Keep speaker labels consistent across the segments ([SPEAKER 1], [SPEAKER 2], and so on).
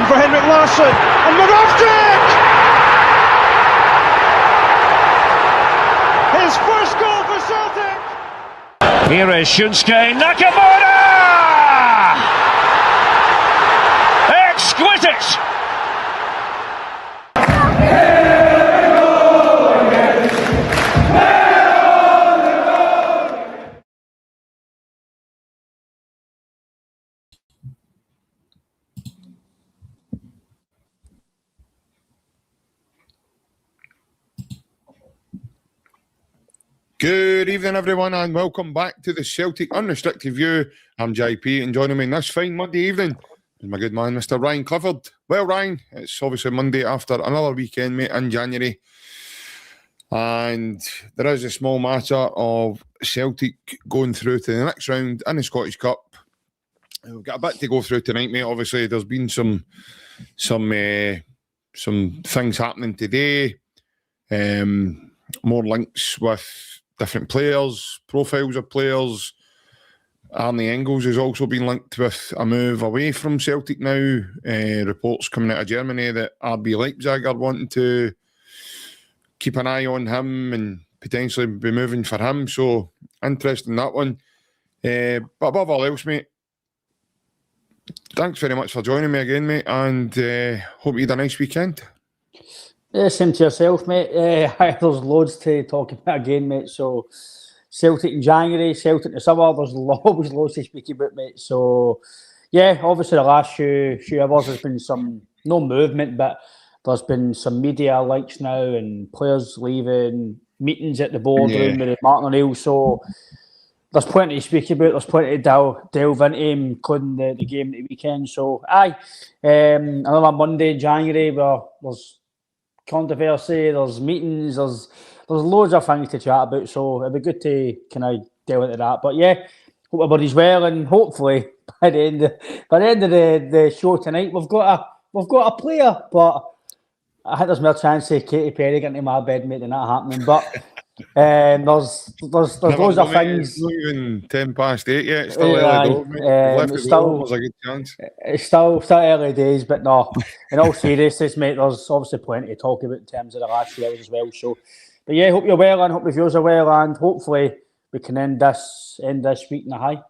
[SPEAKER 1] In for Henrik Larsson, and Moravcik! His first goal for Celtic! Here is Shunsuke Nakamura! Exquisite!
[SPEAKER 2] Good evening, everyone, and welcome back to the Celtic Unrestricted View. I'm JP, and joining me this fine Monday evening is my good man, Mr. Ryan Clifford. Well, Ryan, it's obviously Monday after another weekend, mate, in January. And there is a small matter of Celtic going through to the next round in the Scottish Cup. We've got a bit to go through tonight, mate. Obviously, there's been some things happening today. More links with different players, profiles of players. Arne Engels has also been linked with a move away from Celtic now. Reports coming out of Germany that RB Leipzig are wanting to keep an eye on him and potentially be moving for him. So, interesting that one. But above all else, mate, thanks very much for joining me again, mate, and hope you had a nice weekend.
[SPEAKER 3] Yeah, same to yourself, mate. There's loads to talk about again, mate. So, Celtic in January, Celtic in the summer, there's always loads to speak about, mate. So, yeah, obviously the last few hours there's been no movement, but there's been some media likes now and players leaving, meetings at the boardroom with Martin O'Neill. So, there's plenty to speak about. There's plenty to delve into, including the game at the weekend. So, another Monday in January where there's controversy, there's meetings, there's loads of things to chat about, so it'd be good to kind of delve into that. But yeah, hope everybody's well, and hopefully by the end of the show tonight we've got a player, but I think there's more chance of Katy Perry getting into my bed, mate, than that happening. But there's loads of things.
[SPEAKER 2] It's not even 8:10 yet. It's still early doors, mate. There's a good chance.
[SPEAKER 3] It's still early days, but no. In all seriousness, mate, there's obviously plenty to talk about in terms of the last few hours as well. So, but yeah, hope you're well, and hope the viewers are well, and hopefully we can end this week in a high.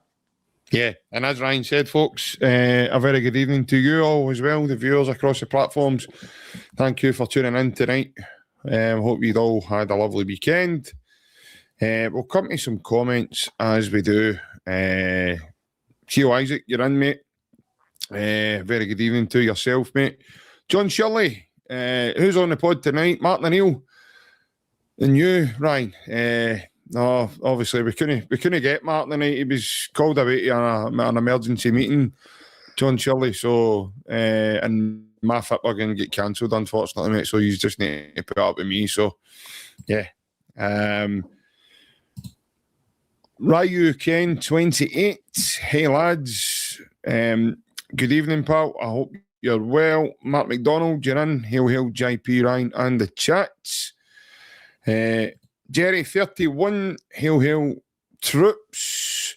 [SPEAKER 2] Yeah, and as Ryan said, folks, a very good evening to you all as well, the viewers across the platforms. Thank you for tuning in tonight. Hope you'd all had a lovely weekend. We'll come to some comments as we do. Theo Isaac, you're in, mate. Very good evening to yourself, mate. John Shirley, who's on the pod tonight? Martin O'Neill and you, Ryan. No, obviously we couldn't get Martin tonight. He was called away to an emergency meeting, John Shirley. So and my football going to get cancelled, unfortunately, mate. So you just need to put up with me. So yeah. Ryu Ken 28. Hey lads. Good evening, pal. I hope you're well. Mark McDonald, you're in. Hail, JP, Ryan, and the chats. Jerry 31. Hail, troops.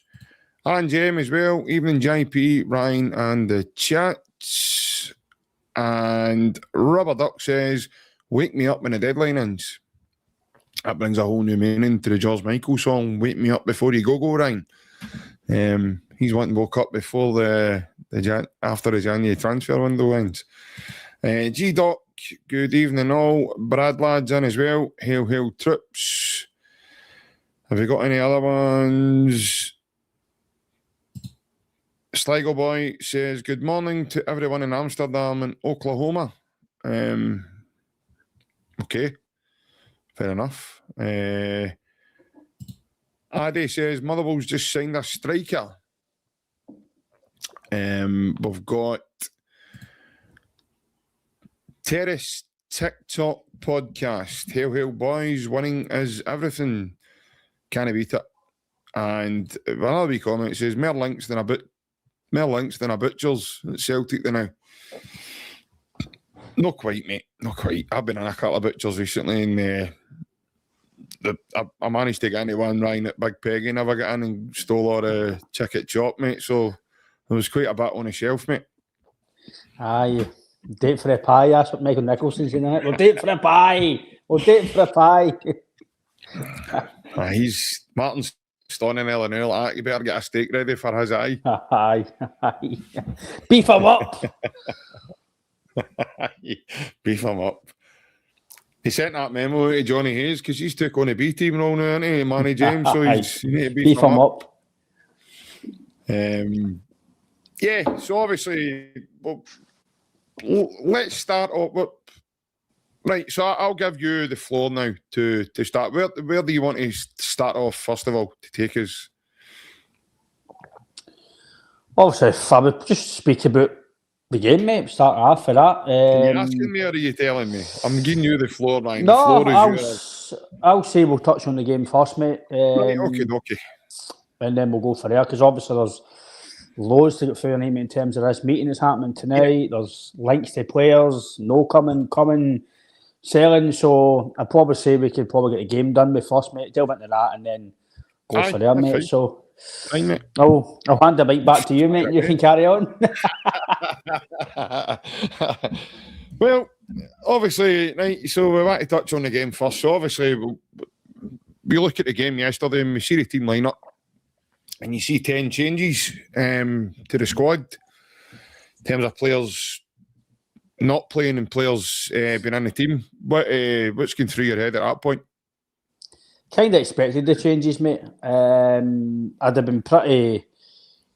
[SPEAKER 2] And Jem as well. Evening, JP, Ryan, and the chats. And Rubber Duck says, wake me up when the deadline ends. That brings a whole new meaning to the George Michael song, Wake Me Up Before You Go, Ryan. He's wanting woke up before after the January transfer window ends. G-Doc, good evening all. Brad lads in as well. Hail, troops. Have we got any other ones? Sligo Boy says, good morning to everyone in Amsterdam and Oklahoma. Okay, fair enough. Addy says, Motherwell's just signed a striker. We've got Terrace TikTok podcast. Hail, boys. Winning is everything. Can't beat it. And another wee comment says, more links than a butcher's at Celtic than now. Not quite, mate. Not quite. I've been in a couple of butchers recently, and I managed to get into one, Ryan, at Big Peggy. Never got in and stole all the chicken chop, mate. So there was quite a bit on the shelf, mate.
[SPEAKER 3] Aye, Date for a pie, that's what Michael Nicholson's saying, isn't it? We'll date for a pie. We'll date for a pie.
[SPEAKER 2] He's Martin's stunning oneill. You better get a steak ready for his eye.
[SPEAKER 3] Aye. Beef him up.
[SPEAKER 2] Beef him up. He sent that memo to Johnny Hayes because he's took on a B team role now, isn't he? Manny James, so you need to beef him up. Yeah, so obviously, well, let's start off. Right, so I'll give you the floor now to start. Where do you want to start off, first of all, to take us?
[SPEAKER 3] Obviously, if I would just speak about the game, mate, start off for that.
[SPEAKER 2] Are you asking me or are you telling me? I'm giving you the floor, Ryan.
[SPEAKER 3] No,
[SPEAKER 2] the floor is yours.
[SPEAKER 3] I'll say we'll touch on the game first, mate.
[SPEAKER 2] Right, okay.
[SPEAKER 3] And then we'll go for there, because obviously there's loads to get through in terms of this meeting that's happening tonight. Yeah. There's links to players, coming, selling. So I'd probably say we could probably get the game done with first, mate. Delve into that and then go for there, mate. Fine. So
[SPEAKER 2] fine, mate.
[SPEAKER 3] I'll hand the mic back to you, mate. You can carry on.
[SPEAKER 2] Well, obviously, right, so we want to touch on the game first. So obviously, we look at the game yesterday and we see the team lineup. And you see 10 changes to the squad in terms of players not playing and players being in the team. What's going through your head at that point?
[SPEAKER 3] Kind of expected the changes, mate. I'd have been pretty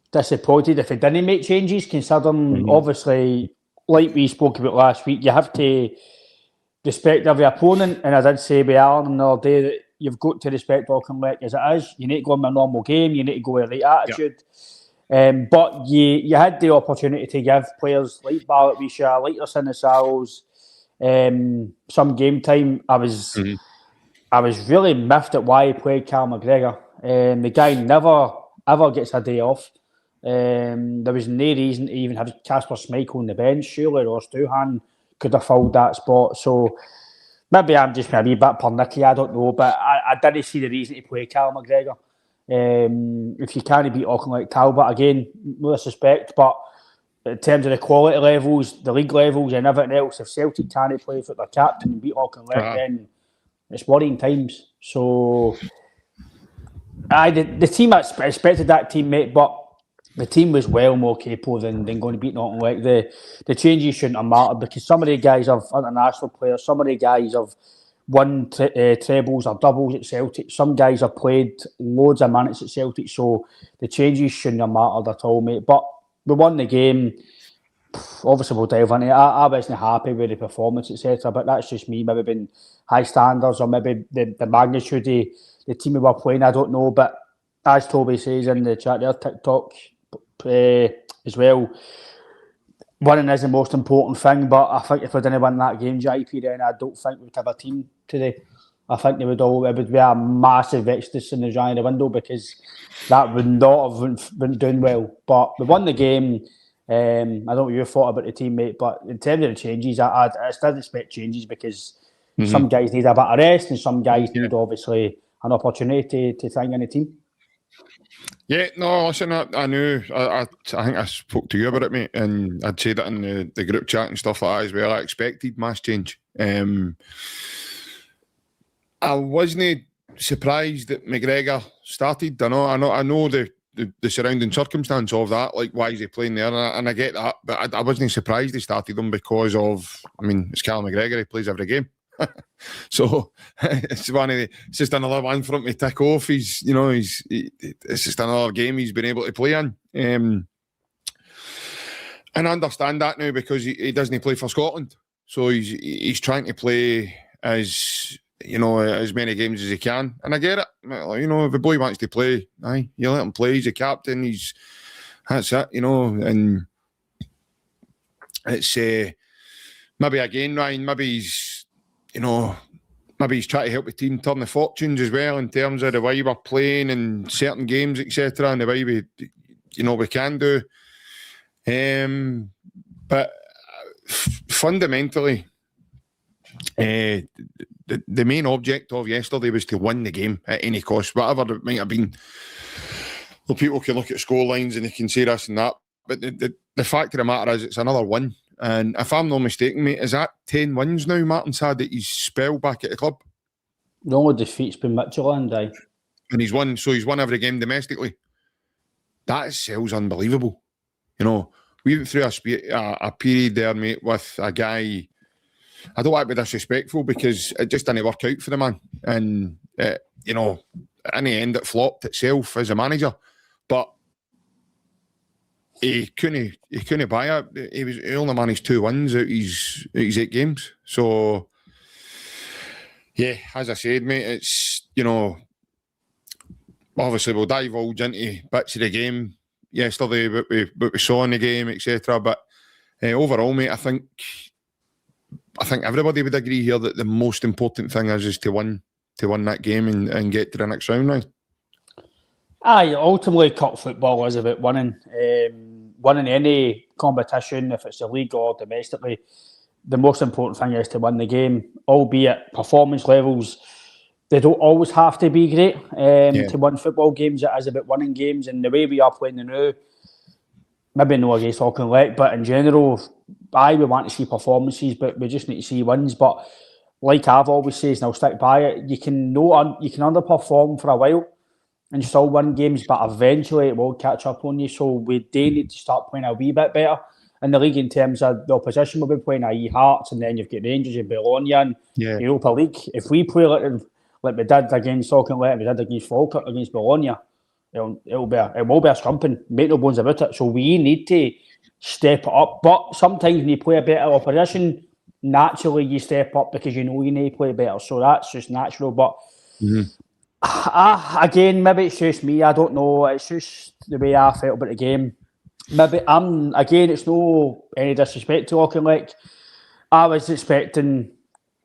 [SPEAKER 3] disappointed if they didn't make changes, considering obviously, like we spoke about last week, you have to respect every opponent. And I did say with Alan the other day that you've got to respect Auchinleck as it is. You need to go in a normal game. You need to go with the right attitude. Yep. But you had the opportunity to give players like Balikwisha, like the Sinasals, some game time. I was really miffed at why he played Cal McGregor. The guy never, ever gets a day off. There was no reason to even have Kasper Schmeichel on the bench. Surely Ross Doohan could have filled that spot. So maybe I'm just maybe a bit pernicky, I don't know, but I didn't see the reason to play Cal McGregor. If you can't beat Auchinleck Talbot, again, no disrespect, but in terms of the quality levels, the league levels and everything else, if Celtic can't play for their captain and beat Auchinleck, then it's worrying times. So the team, I expected that team, mate, but the team was well more capable than going to beat Auchinleck. The changes shouldn't have mattered because some of the guys have international players, some of the guys have won trebles or doubles at Celtic, some guys have played loads of minutes at Celtic, so the changes shouldn't have mattered at all, mate. But we won the game. Obviously, we'll delve into it. I wasn't happy with the performance, etc., but that's just me. Maybe been high standards or maybe the magnitude of the team we were playing, I don't know. But as Toby says in the chat there, TikTok as well, winning is the most important thing, but I think if we didn't win that game, JP, then I don't think we'd have a team today. I think it would be a massive exodus in the January window because that would not have been doing well. But we won the game. I don't know what you thought about the team, mate, but in terms of the changes, I still expect changes because some guys need a bit of rest and some guys need obviously an opportunity to thing in the team.
[SPEAKER 2] Yeah, no, listen, I knew. I think I spoke to you about it, mate, and I'd said it in the group chat and stuff like that as well. I expected mass change. I wasn't surprised that McGregor started. I know the surrounding circumstance of that, like why is he playing there, and I get that, but I wasn't surprised he started him because of, it's Cal McGregor, he plays every game. So it's just another one for him to tick off. It's just another game he's been able to play in. And I understand that now because he doesn't play for Scotland. So he's trying to play as many games as he can. And I get it. If the boy wants to play, you let him play. He's a captain. That's it, and it's maybe again, Ryan, maybe he's trying to help the team turn the fortunes as well in terms of the way we're playing and certain games, etc., and the way we can do. But fundamentally, the main object of yesterday was to win the game at any cost, whatever it might have been. Well, people can look at score lines and they can say this and that, but the fact of the matter is it's another win. And if I'm not mistaken, mate, is that 10 wins now Martin's had at his spell back at the club?
[SPEAKER 3] The only defeat's been Midtjylland, aye.
[SPEAKER 2] And he's won every game domestically. That itself's unbelievable. You know, we went through a period there, mate, with a guy. I don't want to be disrespectful because it just didn't work out for the man. And, you know, in the end, it flopped itself as a manager. But he couldn't buy it. He only managed 2 wins out his 8 games. So, yeah, as I said, mate, it's, you know, obviously we'll divulge into bits of the game yesterday, what we saw in the game, etc. But overall, mate, I think everybody would agree here that the most important thing is to win that game and get to the next round now.
[SPEAKER 3] Aye, ultimately, cup football is about winning. Winning any competition, if it's a league or domestically, the most important thing is to win the game, albeit performance levels, they don't always have to be great to win football games. It is about winning games, and the way we are playing now, maybe no against AUCHILECK, but in general, we want to see performances, but we just need to see wins. But like I've always said, and I'll stick by it, you can underperform for a while and still win games, but eventually it will catch up on you. So we do need to start playing a wee bit better in the league in terms of the opposition. We'll be playing Hearts, and then you've got Rangers and Bologna and Europa League. If we play like we did against AUCHILECK, we did against Falkirk, against Bologna, it will be a scrumping. Make no bones about it. So we need to step it up. But sometimes when you play a better opposition, naturally you step up because you know you need to play better. So that's just natural. But again, maybe it's just me. I don't know. It's just the way I felt about the game. Maybe it's no any disrespect to AUCHILECK. I was expecting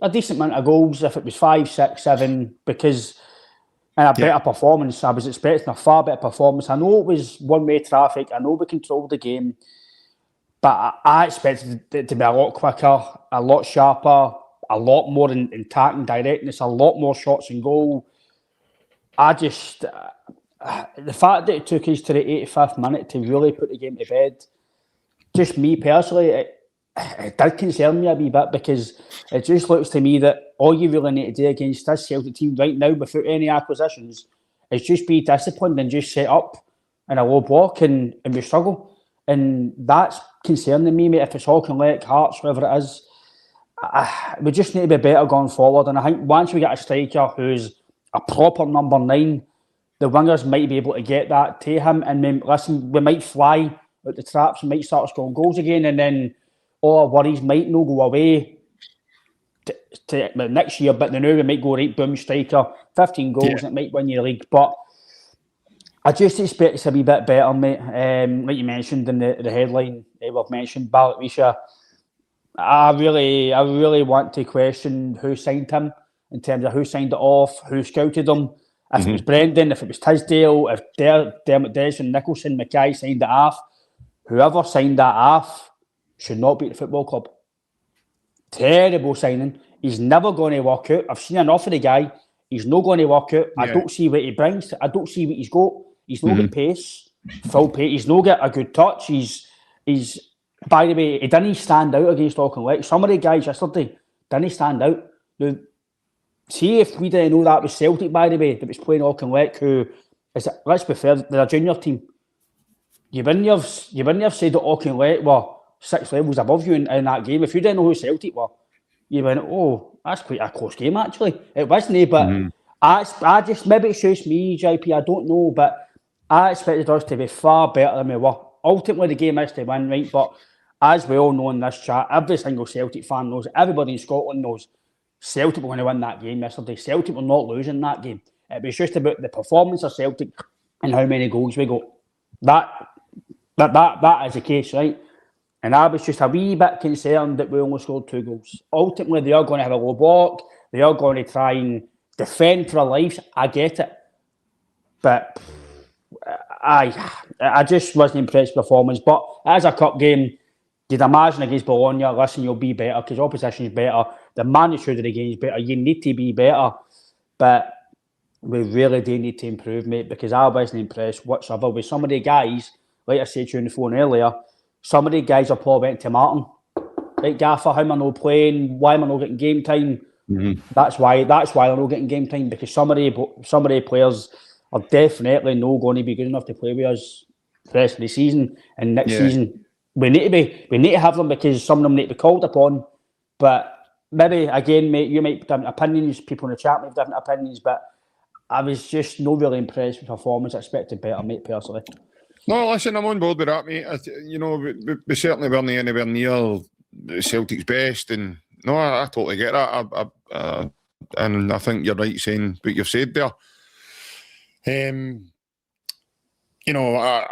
[SPEAKER 3] a decent amount of goals, if it was 5, 6, 7, because in a better performance. I was expecting a far better performance. I know it was one-way traffic. I know we controlled the game, but I expected it to be a lot quicker, a lot sharper, a lot more in attack and directness, a lot more shots and goal. I just... the fact that it took us to the 85th minute to really put the game to bed, just me personally, it did concern me a wee bit, because it just looks to me that all you really need to do against this Celtic team right now, without any acquisitions, is just be disciplined and just set up in a low block, and we struggle. And that's concerning me, mate. If it's AUCHILECK, Hearts, whoever it is, we just need to be better going forward. And I think once we get a striker who's a proper number 9, the wingers might be able to get that to him, and then, listen, we might fly out the traps and might start scoring goals again, and then all our worries might not go away to next year, but now we might go, right, boom, striker, 15 goals, and it might win your league. But I just expect it's a wee bit better, mate. Like you mentioned in the headline, we've mentioned Balikwisha. I really want to question who signed him, in terms of who signed it off, who scouted him. If it was Brendan, if it was Tisdale, if Dermot Desmond, Nicholson, Mackay signed it off, whoever signed that off should not be at the football club. Terrible signing. He's never going to work out. I've seen enough of the guy. He's not going to work out. I don't see what he brings. I don't see what he's got. He's not got pace, full pace. He's not got a good touch. He's. By the way, he didn't stand out against AUCHILECK. Some of the guys yesterday didn't stand out. Now, see if we didn't know that was Celtic, by the way, that was playing AUCHILECK, who is, let's be fair, they're a junior team. You wouldn't have said that AUCHILECK were 6 levels above you in that game. If you didn't know who Celtic were, you went, oh, that's quite a close game, actually. It wasn't, but I just, maybe it's just me, JP, I don't know, but I expected us to be far better than we were. Ultimately, the game is to win, right? But as we all know in this chat, every single Celtic fan knows, everybody in Scotland knows, Celtic were going to win that game yesterday. Celtic were not losing that game. It was just about the performance of Celtic and how many goals we got. That is the case, right? And I was just a wee bit concerned that we only scored 2 goals. Ultimately, they are going to have a low block. They are going to try and defend for their lives. I get it. But I just wasn't impressed with performance. But as a cup game, you'd imagine against Bologna, listen, you'll be better because opposition is better. The magnitude of the game is better. You need to be better. But we really do need to improve, mate, because I wasn't impressed whatsoever with some of the guys, like I said to you on the phone earlier, some of the guys are probably went to Martin right, Gaffer, how am I not playing? Why am I not getting game time? That's why they're not getting game time, because some of the players are definitely not going to be good enough to play with us the rest of the season. And next season we need to have them, because some of them need to be called upon. But maybe again, mate, you might have different opinions. People in the chat might have different opinions, but I was just not really impressed with performance. I expected better, mate, personally.
[SPEAKER 2] No, listen, I'm on board with that, mate. We certainly weren't anywhere near Celtic's best, and no, I totally get that. And I think you're right saying what you've said there. I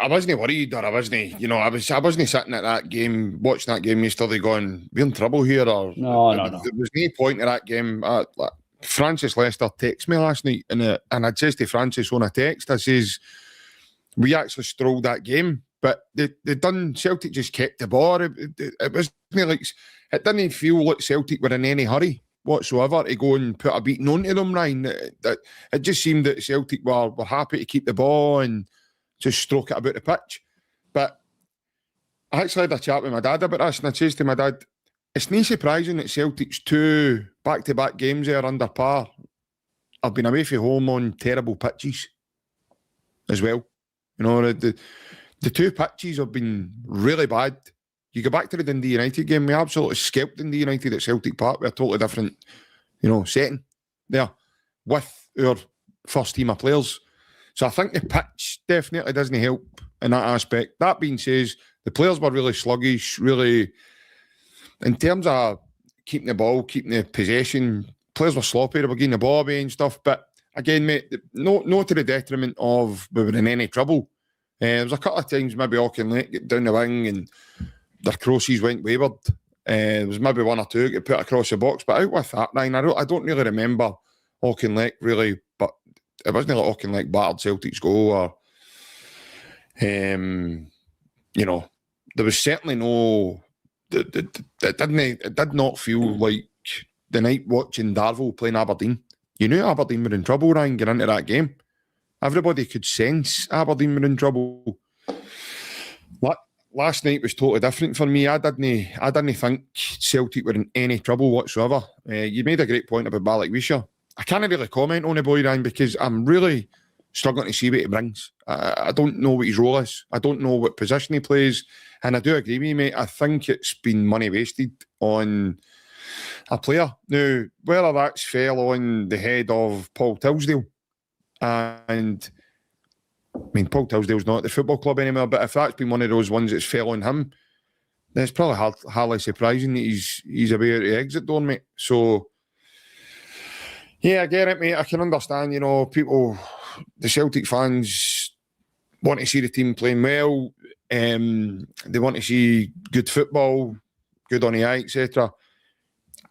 [SPEAKER 2] wasn't worried, or I wasn't sitting at that game, watching that game yesterday going, we're in trouble here, or
[SPEAKER 3] No.
[SPEAKER 2] There was no point in that game. Francis Lester texted me last night, and I says to Francis on a text, I says, we actually strolled that game, but they done. Celtic just kept the ball. It wasn't like, it didn't feel like Celtic were in any hurry whatsoever to go and put a beating onto them, Ryan. It just seemed that Celtic were happy to keep the ball and just stroke it about the pitch. But I actually had a chat with my dad about this, and I says to my dad, it's not surprising that Celtic's 2 back-to-back games there under par have been away from home on terrible pitches as well. The 2 pitches have been really bad. You go back to the Dundee United game, we absolutely scalped Dundee United at Celtic Park with a totally different, setting there with our first team of players. So I think the pitch definitely doesn't help in that aspect. That being said, the players were really sluggish, really, in terms of keeping the ball, keeping the possession, players were sloppy, they were getting the ball away and stuff. But again, mate, no to the detriment of we were in any trouble. There was a couple of times maybe Auchinleck get down the wing and their crosses went wayward. There was maybe 1 or 2 get put across the box, but out with that, Ryan, I don't really remember Auchinleck really, but it wasn't like Auchinleck battered Celtic's goal, or there was certainly no. It did not feel like the night watching Darvel playing Aberdeen. You knew Aberdeen were in trouble, Ryan, getting into that game. Everybody could sense Aberdeen were in trouble. Last night was totally different for me. I didn't think Celtic were in any trouble whatsoever. You made a great point about Balikwisha. I can't really comment on the boy, Ryan, because I'm really struggling to see what he brings. I don't know what his role is. I don't know what position he plays. And I do agree with you, mate. I think it's been money wasted on a player. Now, whether that's fell on the head of Paul Tilsdale, and Paul Tilsdale's not at the football club anymore, but if that's been one of those ones that's fell on him, then it's probably hardly surprising that he's away at the exit door, mate. So, yeah, I get it, mate. I can understand, people, the Celtic fans want to see the team playing well. They want to see good football, good on the eye, etc.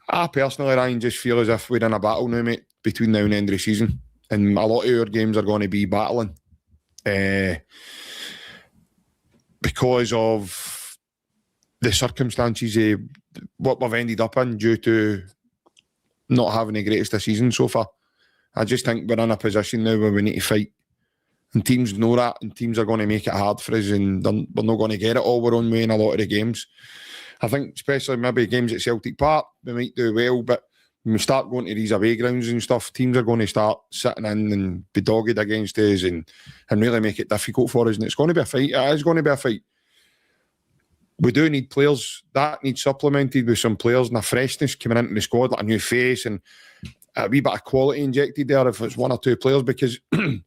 [SPEAKER 2] I personally, Ryan, just feel as if we're in a battle now, mate, between now and the end of the season. And a lot of our games are going to be battling. Because of the circumstances of what we've ended up in due to not having the greatest of seasons so far. I just think we're in a position now where we need to fight. And teams know that, and teams are going to make it hard for us, and we're not going to get it all our own way in a lot of the games. I think especially maybe games at Celtic Park, we might do well, but when we start going to these away grounds and stuff, teams are going to start sitting in and be dogged against us and really make it difficult for us. And it's going to be a fight. It is going to be a fight. We do need players. That needs supplemented with some players and a freshness coming into the squad, like a new face and a wee bit of quality injected there if it's 1 or 2 players, because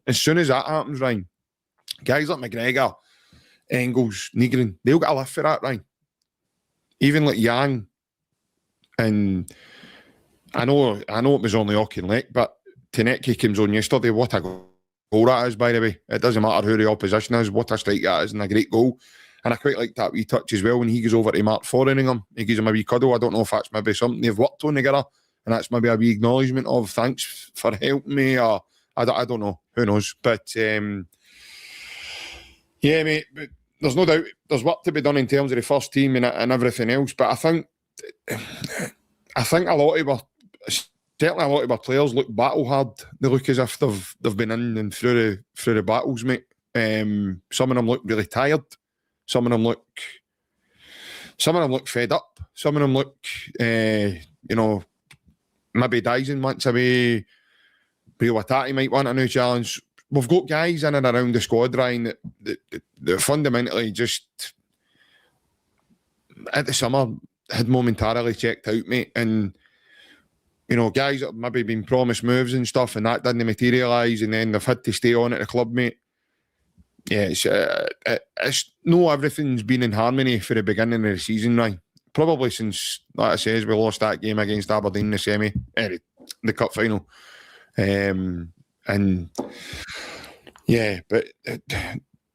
[SPEAKER 2] as soon as that happens, Ryan, guys like McGregor, Engels, Negrin, they'll get a lift for that, Ryan. Even like Yang, and I know it was only Auchinleck, but Tenecki comes on yesterday. What a goal that is, by the way. It doesn't matter who the opposition is, what a strike that is, and a great goal. And I quite like that wee touch as well when he goes over to Mark Foreningham. He gives him a wee cuddle. I don't know if that's maybe something they've worked on together, and that's maybe a wee acknowledgement of thanks for helping me, or I don't know. Who knows? But yeah, mate, but there's no doubt there's work to be done in terms of the first team and everything else. But I think a lot of our players look battle hard. They look as if they've been in and through the battles, mate. Some of them look really tired. Some of them look some of them look fed up. Some of them look, maybe Dyson wants away. Rio Watati might want a new challenge. We've got guys in and around the squad, Ryan, that fundamentally just at the summer had momentarily checked out, mate. And, guys that have maybe been promised moves and stuff and that didn't materialise and then they've had to stay on at the club, mate. Yeah, it's no everything's been in harmony for the beginning of the season, Ryan. Probably since, like I says, we lost that game against Aberdeen in the the cup final. But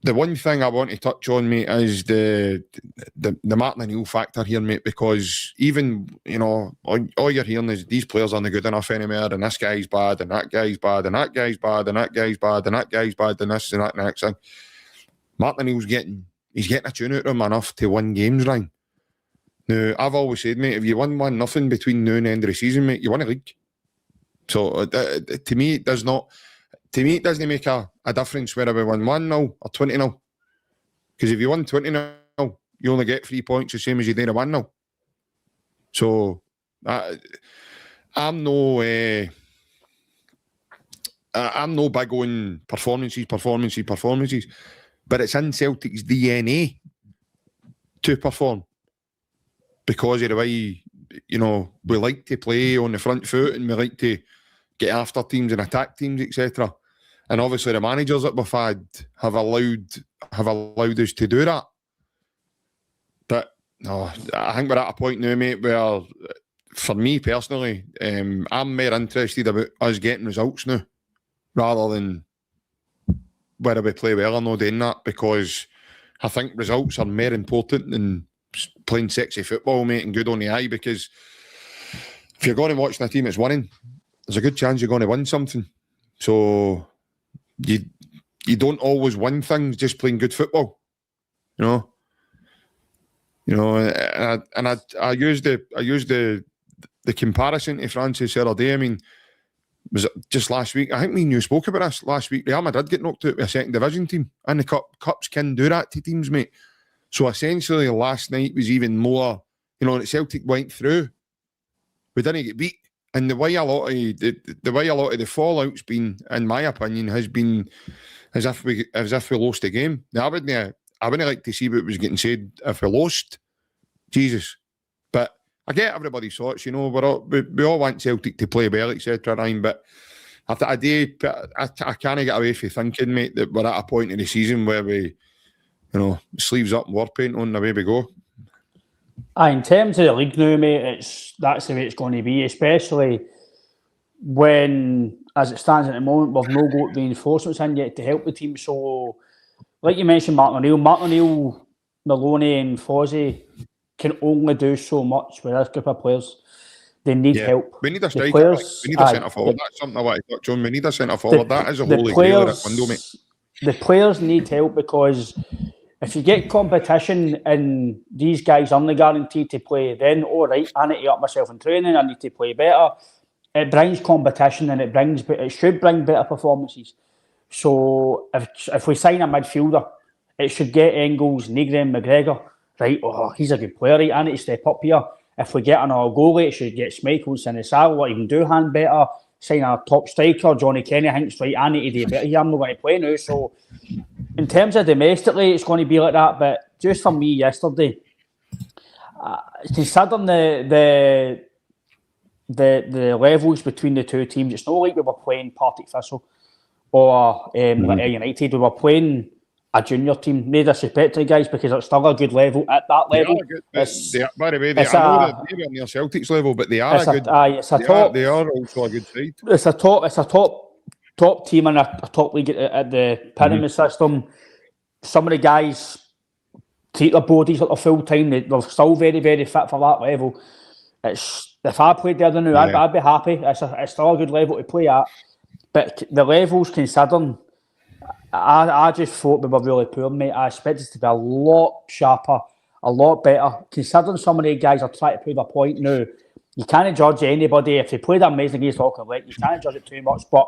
[SPEAKER 2] the one thing I want to touch on, mate, is the Martin O'Neill factor here, mate, because even, all you're hearing is these players aren't good enough anymore, and this guy's bad, and that guy's bad, and that guy's bad, and that guy's bad, and that guy's bad, and this and that and next thing. Martin O'Neill's getting a tune out of him enough to win games, Ryan. Now, I've always said, mate, if you win 1-0 between now and the end of the season, mate, you win a league. So, to me, it does not... To me, it doesn't make a difference whether we win 1-0 or 20-0. Because if you win 20-0, you only get 3 points, the same as you did a 1-0. So, I'm no big on performances. But it's in Celtic's DNA to perform. Because of the way, we like to play on the front foot and we like to get after teams and attack teams, etc. And obviously the managers that we've had have allowed us to do that. But no, I think we're at a point now, mate, where for me personally, I'm more interested about us getting results now rather than whether we play well or not doing that, because I think results are more important than playing sexy football, mate, and good on the eye, because if you're going to watch a team that's winning, there's a good chance you're going to win something. So you don't always win things just playing good football, And I used the comparison to Francis the other day. I mean, was it just last week? I think me and you spoke about this last week. Real Madrid get knocked out with a second division team, and the cups can do that to teams, mate. So essentially, last night was even more. That Celtic went through. We didn't get beat. And the way a lot of the fallout's been, in my opinion, has been as if we lost the game. Now, I wouldn't like to see what was getting said if we lost. Jesus, but I get everybody's thoughts. We all want Celtic to play well, etc. But I can't get away from thinking, mate, that we're at a point in the season where we, sleeves up and war paint on, the way we go.
[SPEAKER 3] In terms of the league now, mate, that's the way it's going to be, especially when, as it stands at the moment, we've no got reinforcements in yet to help the team. So, like you mentioned, Martin O'Neill, Maloney and Fozzie can only do so much with this group of players. They need help.
[SPEAKER 2] We need a striker. We need a centre forward. That's something I want to touch on. We need a centre forward. That is a holy grail of that window, mate.
[SPEAKER 3] The players need help, because if you get competition and these guys aren't guaranteed to play, then all right, I need to up myself in training, I need to play better. It brings competition and it should bring better performances. So if we sign a midfielder, it should get Engels, Negrin, McGregor. Right, he's a good player, right? I need to step up here. If we get another goalie, it should get Schmeichel, Sinisalo, what even Duhan better. Sign a top striker, Johnny Kenny. I think it's right, I need to do better here. I'm not going to play now. So in terms of domestically, it's going to be like that. But just for me yesterday, considering the levels between the two teams, it's not like we were playing Partick Thistle or like United. We were playing a junior team. No disrespect to the guys, because it's still a good level at that level.
[SPEAKER 2] By the way, I know that they're near Celtic's level, but they are a good. They are also a good side.
[SPEAKER 3] It's a top team in a top league at the pyramid system. Some of the guys treat their bodies like they're full time. They're still very, very fit for that level. If I played there now, I'd be happy. It's still a good level to play at. But the levels considering, I just thought we were really poor, mate. I expected it to be a lot sharper, a lot better. Considering some of the guys are trying to prove a point now, you can't judge anybody. If they played amazing against Auckland, you can't judge it too much. But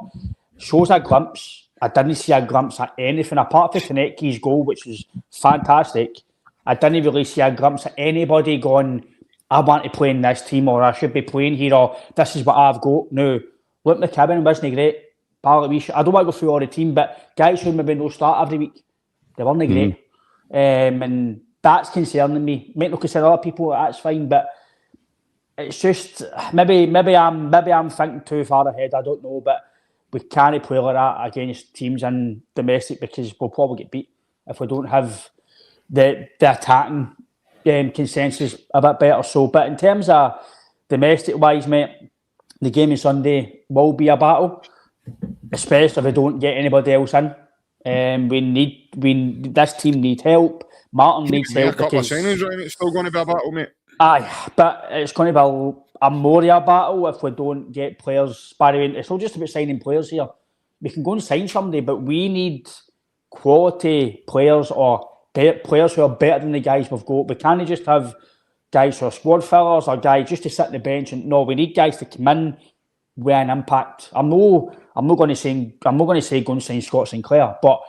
[SPEAKER 3] shows a glimpse. I didn't see a glimpse at anything apart from Konecki's goal, which was fantastic. I didn't really see a glimpse of anybody going, I want to play in this team, or I should be playing here, or this is what I've got. No, Luke McKibben wasn't great. Balikwisha, I don't want to go through all the team, but guys who maybe no start every week, they weren't great. And that's concerning me. Might not consider other people, that's fine, but it's just maybe I'm thinking too far ahead. I don't know, but we can't play like that against teams in domestic because we'll probably get beat if we don't have the attacking consensus a bit better. So, but in terms of domestic wise, mate, the game on Sunday will be a battle, especially if we don't get anybody else in. This team need help. Martin needs help.
[SPEAKER 2] A couple of signings, right? It's still going to be a battle, mate.
[SPEAKER 3] Aye, but it's going to be a more battle if we don't get players. By the way, it's not just about signing players here. We can go and sign somebody, but we need quality players or players who are better than the guys we've got. We can't just have guys who are squad fillers or guys just to sit on the bench. And no, we need guys to come in with an impact. I'm not going to say go and sign Scott Sinclair, but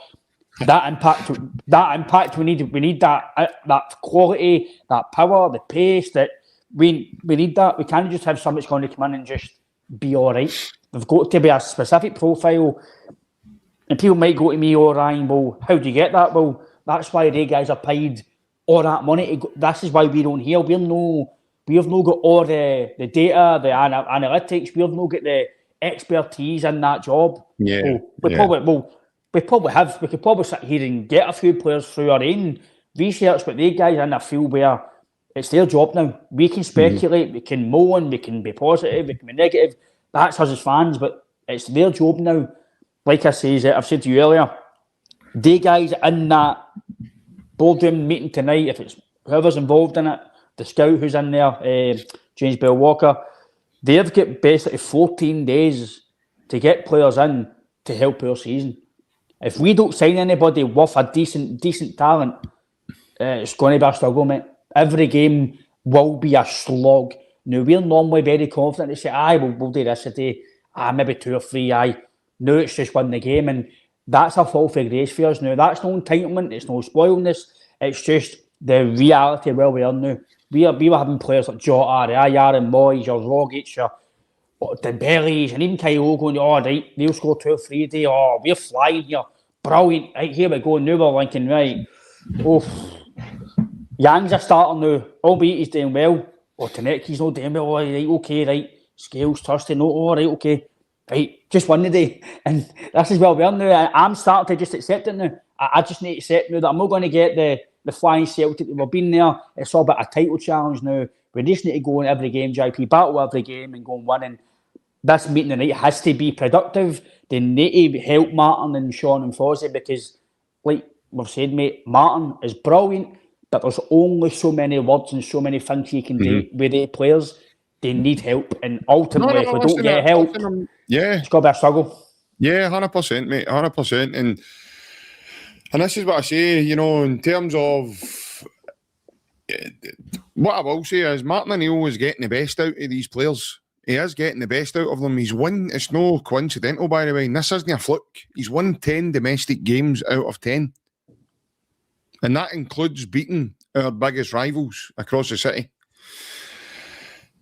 [SPEAKER 3] that impact we need that quality, that power, the pace that we need that. We can't just have somebody that's going to come in and just be all right. We've got to be a specific profile. And people might go to me, oh Ryan, well, how do you get that? Well, that's why they guys are paid all that money. This is why we don't hear. We've not got all the data, the analytics. We've not got the expertise in that job.
[SPEAKER 2] Yeah.
[SPEAKER 3] We could probably sit here and get a few players through our own research, but they guys in a field where it's their job now. We can speculate, we can moan, we can be positive, we can be negative. That's us as fans, but it's their job now. Like I say, I've said to you earlier, they guys in that boardroom meeting tonight, if it's whoever's involved in it, the scout who's in there, James Bell Walker, they've got basically 14 days to get players in to help our season. If we don't sign anybody with a decent talent, it's going to be a struggle, mate. Every game will be a slog. Now, we're normally very confident to say, we'll do this today. Maybe 2 or 3, No, it's just win the game. And that's a fall for grace for us now. That's no entitlement. It's no spoiledness. It's just the reality where we are now. We were having players like Jota, Ayar and Moyes, or Rogic, or the Bellies, and even Kyle going, right, they'll score 2 or 3 a day. We're flying here. Brilliant. Right, here we go. Now we're thinking, right. Yang's a starter now. Albeit he's doing well. Taneki's not doing well. Right, okay, right. Scales, Thursday, no, right, okay. Right, just won the day. And this is where we are now. I'm starting to just accept it now. I just need to accept now that I'm not going to get the flying Celtic that we've been there. It's all about a title challenge now. We just need to go in every game, JP, battle every game and go and win. And this meeting tonight has to be productive. They need to help Martin and Sean and Fozzie because, like we've said, mate, Martin is brilliant, but there's only so many words and so many things he can do with the players. They need help. And ultimately, if we don't get help, it's got to be a struggle.
[SPEAKER 2] Yeah, 100%, mate, 100%. And this is what I say, in terms of what I will say is Martin O'Neill is getting the best out of these players. He is getting the best out of them. He's won. It's no coincidental, by the way. And this isn't a fluke. He's won 10 domestic games out of 10. And that includes beating our biggest rivals across the city.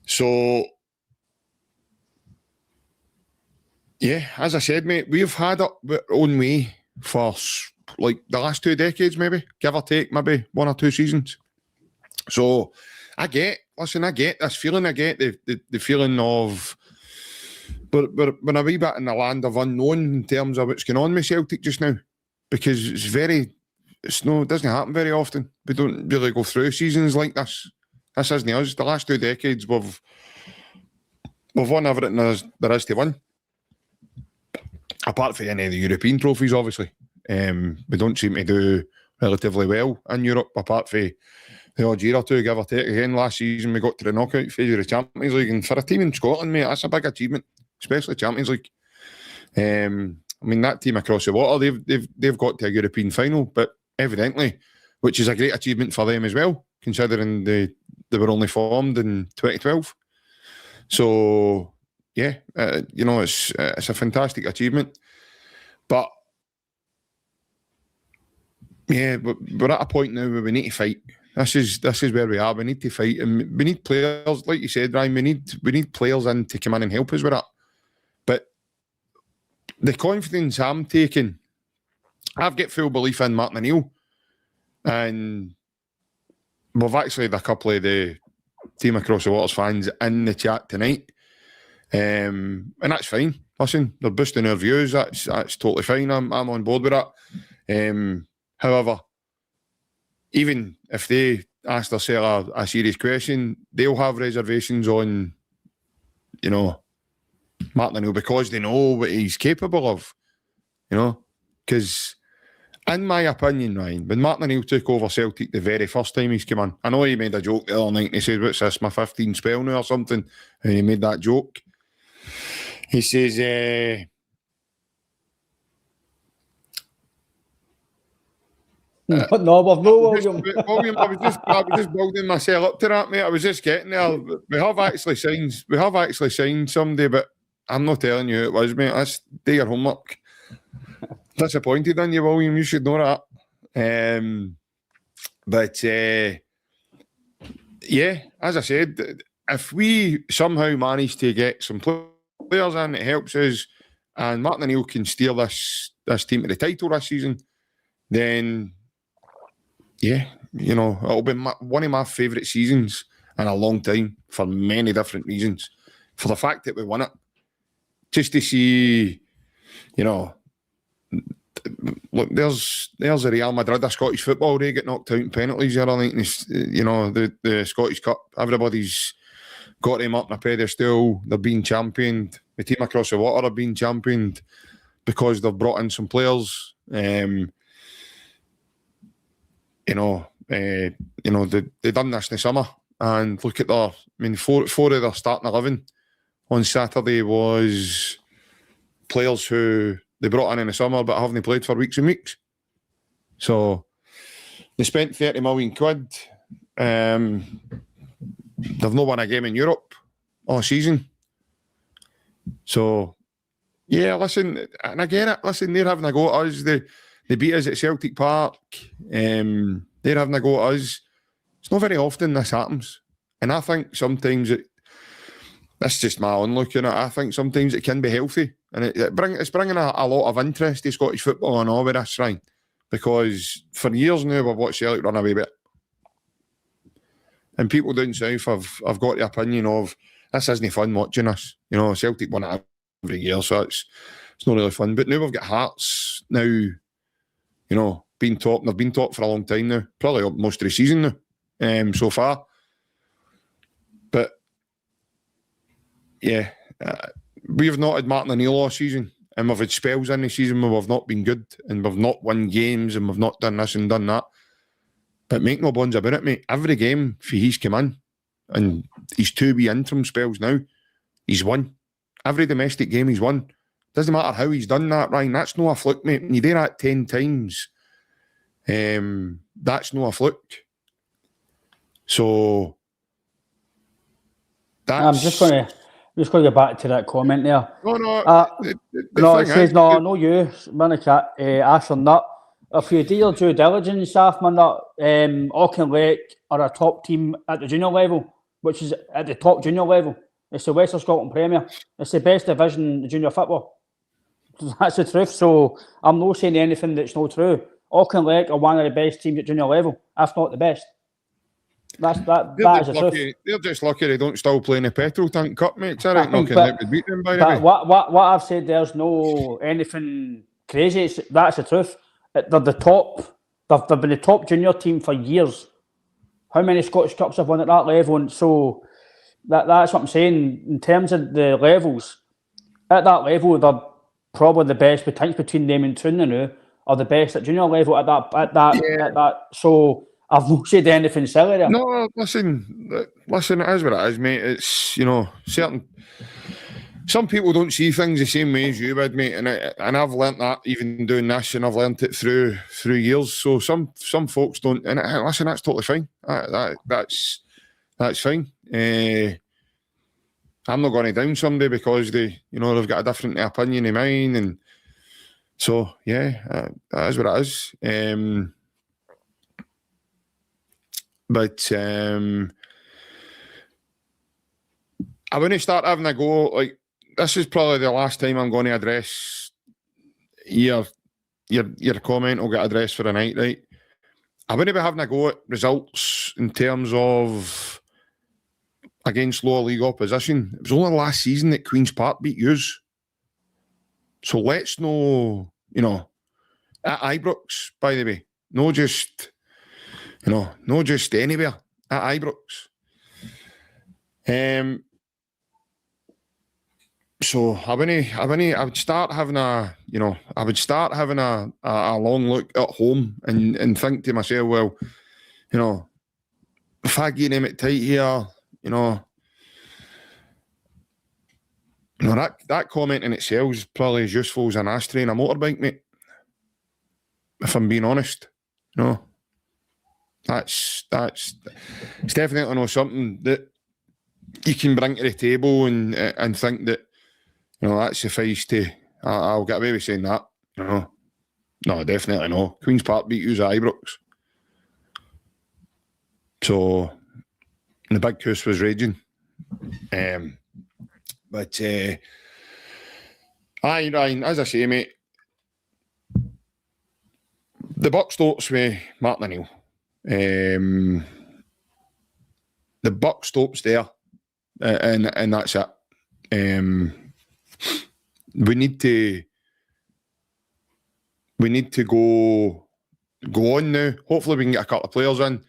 [SPEAKER 2] So, yeah, as I said, mate, we've had it our own way for like the last 2 decades, maybe, give or take, maybe 1 or 2 seasons. So, I get this feeling. I get the feeling of we're a wee bit in the land of unknown in terms of what's going on with Celtic just now, because it doesn't happen very often. We don't really go through seasons like this. This isn't us. The last 2 decades, we've won everything there is to win. Apart from any of the European trophies, obviously. We don't seem to do relatively well in Europe, apart from the odd year or 2, give or take. Again, last season we got to the knockout phase of the Champions League, and for a team in Scotland, mate, that's a big achievement, especially Champions League. That team across the water, they've got to a European final, but evidently, which is a great achievement for them as well, considering they were only formed in 2012. So, yeah, it's a fantastic achievement. But, yeah, we're at a point now where we need to fight. This is where we are. We need to fight, and we need players, like you said, Ryan. We need players in to come in and help us with that. But the confidence I'm taking, I've got full belief in Martin O'Neill, and we've actually had a couple of the Team Across the Waters fans in the chat tonight, and that's fine. Listen, they're boosting our views. That's totally fine. I'm on board with that. However, even if they ask themselves a serious question, they'll have reservations on, Martin O'Neill, because they know what he's capable of, because in my opinion, Ryan, when Martin O'Neill took over Celtic the very first time he's come on, I know he made a joke the other night and he said, what's this, my 15th spell now or something, and he made that joke. He says,
[SPEAKER 3] no, William.
[SPEAKER 2] William, I was just building myself up to that, mate. I was just getting there. We have actually signed somebody, but I'm not telling you who it was, mate. That's do your homework. Disappointed in you, William. You should know that. But as I said, if we somehow manage to get some players in, it helps us, and Martin O'Neill can steer this team to the title this season, then it'll be one of my favourite seasons in a long time for many different reasons. For the fact that we won it, just to see, look, there's a Real Madrid of Scottish football. They get knocked out in penalties the other night. The Scottish Cup, everybody's got them up on a pedestal. They're being championed. The Team Across the Water are being championed because they've brought in some players. They done this in the summer, and look at four of their starting 11 on Saturday was players who they brought in the summer but haven't played for weeks and weeks. So they spent 30 million quid. They've not won a game in Europe all season. So, listen, and I get it. Listen, they're having a go at us. They beat us at Celtic Park. They're having a go at us. It's not very often this happens. And I think sometimes that's just my own look at it. I think sometimes it can be healthy. And it's bringing a lot of interest to Scottish football and all with this, right? Because for years now, we've watched Celtic run away with it. And people down south have got the opinion of, this isn't fun watching us. Celtic win it every year, so it's not really fun. But now we've got Hearts now, being top. They've been top for a long time now, probably most of the season now, so far. But, we've not had Martin O'Neill all season, and we've had spells in the season where we've not been good, and we've not won games, and we've not done this and done that. But make no bones about it, mate. Every game he's come in, and he's 2 wee interim spells now, he's won. Every domestic game he's won. Doesn't matter how he's done that, Ryan. That's no a fluke, mate. When you do that 10 times, that's no a fluke. So that's... I'm just going to
[SPEAKER 3] get back to that comment there.
[SPEAKER 2] It
[SPEAKER 3] says, no, you, Manichat, Ashton Nutt. If you do your due diligence, Afman, Auchinleck are a top team at the junior level, which is at the top junior level. It's the Western Scotland Premier. It's the best division in junior football. That's the truth. So I'm not saying anything that's not true. Auchinleck are one of the best teams at junior level, if not the best. That is the truth.
[SPEAKER 2] They're just lucky they don't still play in the petrol tank cup, mate. It's all right, Auchinleck would beat them, by the way.
[SPEAKER 3] What I've said, there's no anything crazy. That's the truth. They're the top. They've been the top junior team for years. How many Scottish Cups have won at that level? And so that's what I'm saying. In terms of the levels, at that level, they're probably the best. Between them and Toon are the best at junior level at that. So I've not said anything silly there.
[SPEAKER 2] No, listen, it is what it is, mate. It's, certain... Some people don't see things the same way as you would, mate, and I've learnt that even doing this, and I've learnt it through years. So some folks don't, and listen, that's totally fine. That's fine. I'm not going to down somebody because they've got a different opinion of mine, and so that is what it is. But I wouldn't start having a go. Like, this is probably the last time I'm going to address your comment will get addressed for the night, right? I wouldn't be having a go at results in terms of against lower league opposition. It was only last season that Queen's Park beat yous. So let's know, at Ibrox, by the way. No just anywhere. At Ibrox. So I would start having a long look at home and think to myself, well, if I get him at tight here, that comment in itself is probably as useful as an ashtray and a motorbike, mate. If I'm being honest, it's definitely not something that you can bring to the table and think that that suffices to. I'll get away with saying that. No, definitely no. Queen's Park beat you at Ibrox, so the big goose was raging. But Ryan, as I say, mate, the buck stops with Martin O'Neill. The buck stops there, and that's it. We need to go on now. Hopefully, we can get a couple of players in.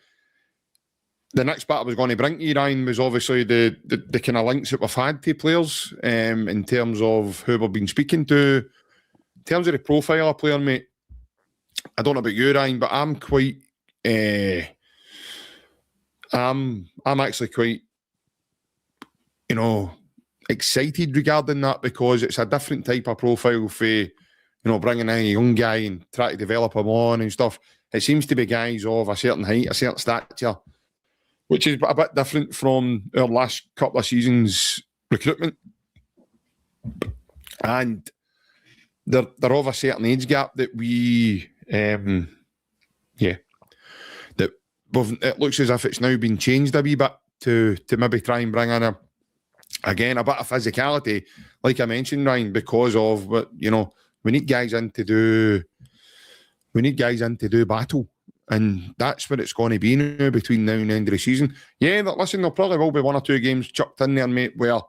[SPEAKER 2] The next bit I was going to bring to you, Ryan, was obviously the kind of links that we've had to players in terms of who we've been speaking to. In terms of the profile of a player, mate, I don't know about you, Ryan, but I'm quite... I'm actually quite, excited regarding that, because it's a different type of profile for, bringing in a young guy and trying to develop him on and stuff. It seems to be guys of a certain height, a certain stature, which is a bit different from our last couple of seasons' recruitment. And they're of a certain age gap that it looks as if it's now been changed a wee bit to maybe try and bring in a bit of physicality, like I mentioned, Ryan, because of what we need guys in to do battle. And that's what it's going to be now between now and the end of the season. Yeah, listen, there probably will be one or two games chucked in there, mate, where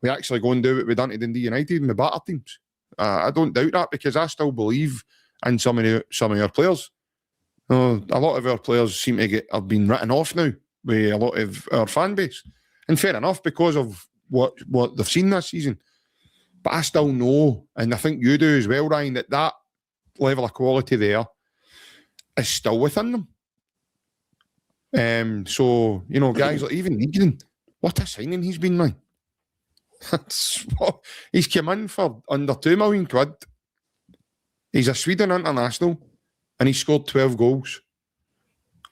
[SPEAKER 2] we actually go and do what we done to Dundee United and the batter teams. I don't doubt that, because I still believe in some of our players. A lot of our players seem to have been written off now with a lot of our fan base. And fair enough, because of what they've seen this season. But I still know, and I think you do as well, Ryan, that level of quality there is still within them. So, guys like even Negan, what a signing he's been, man. He's come in for under £2 million. He's a Sweden international, and he scored 12 goals.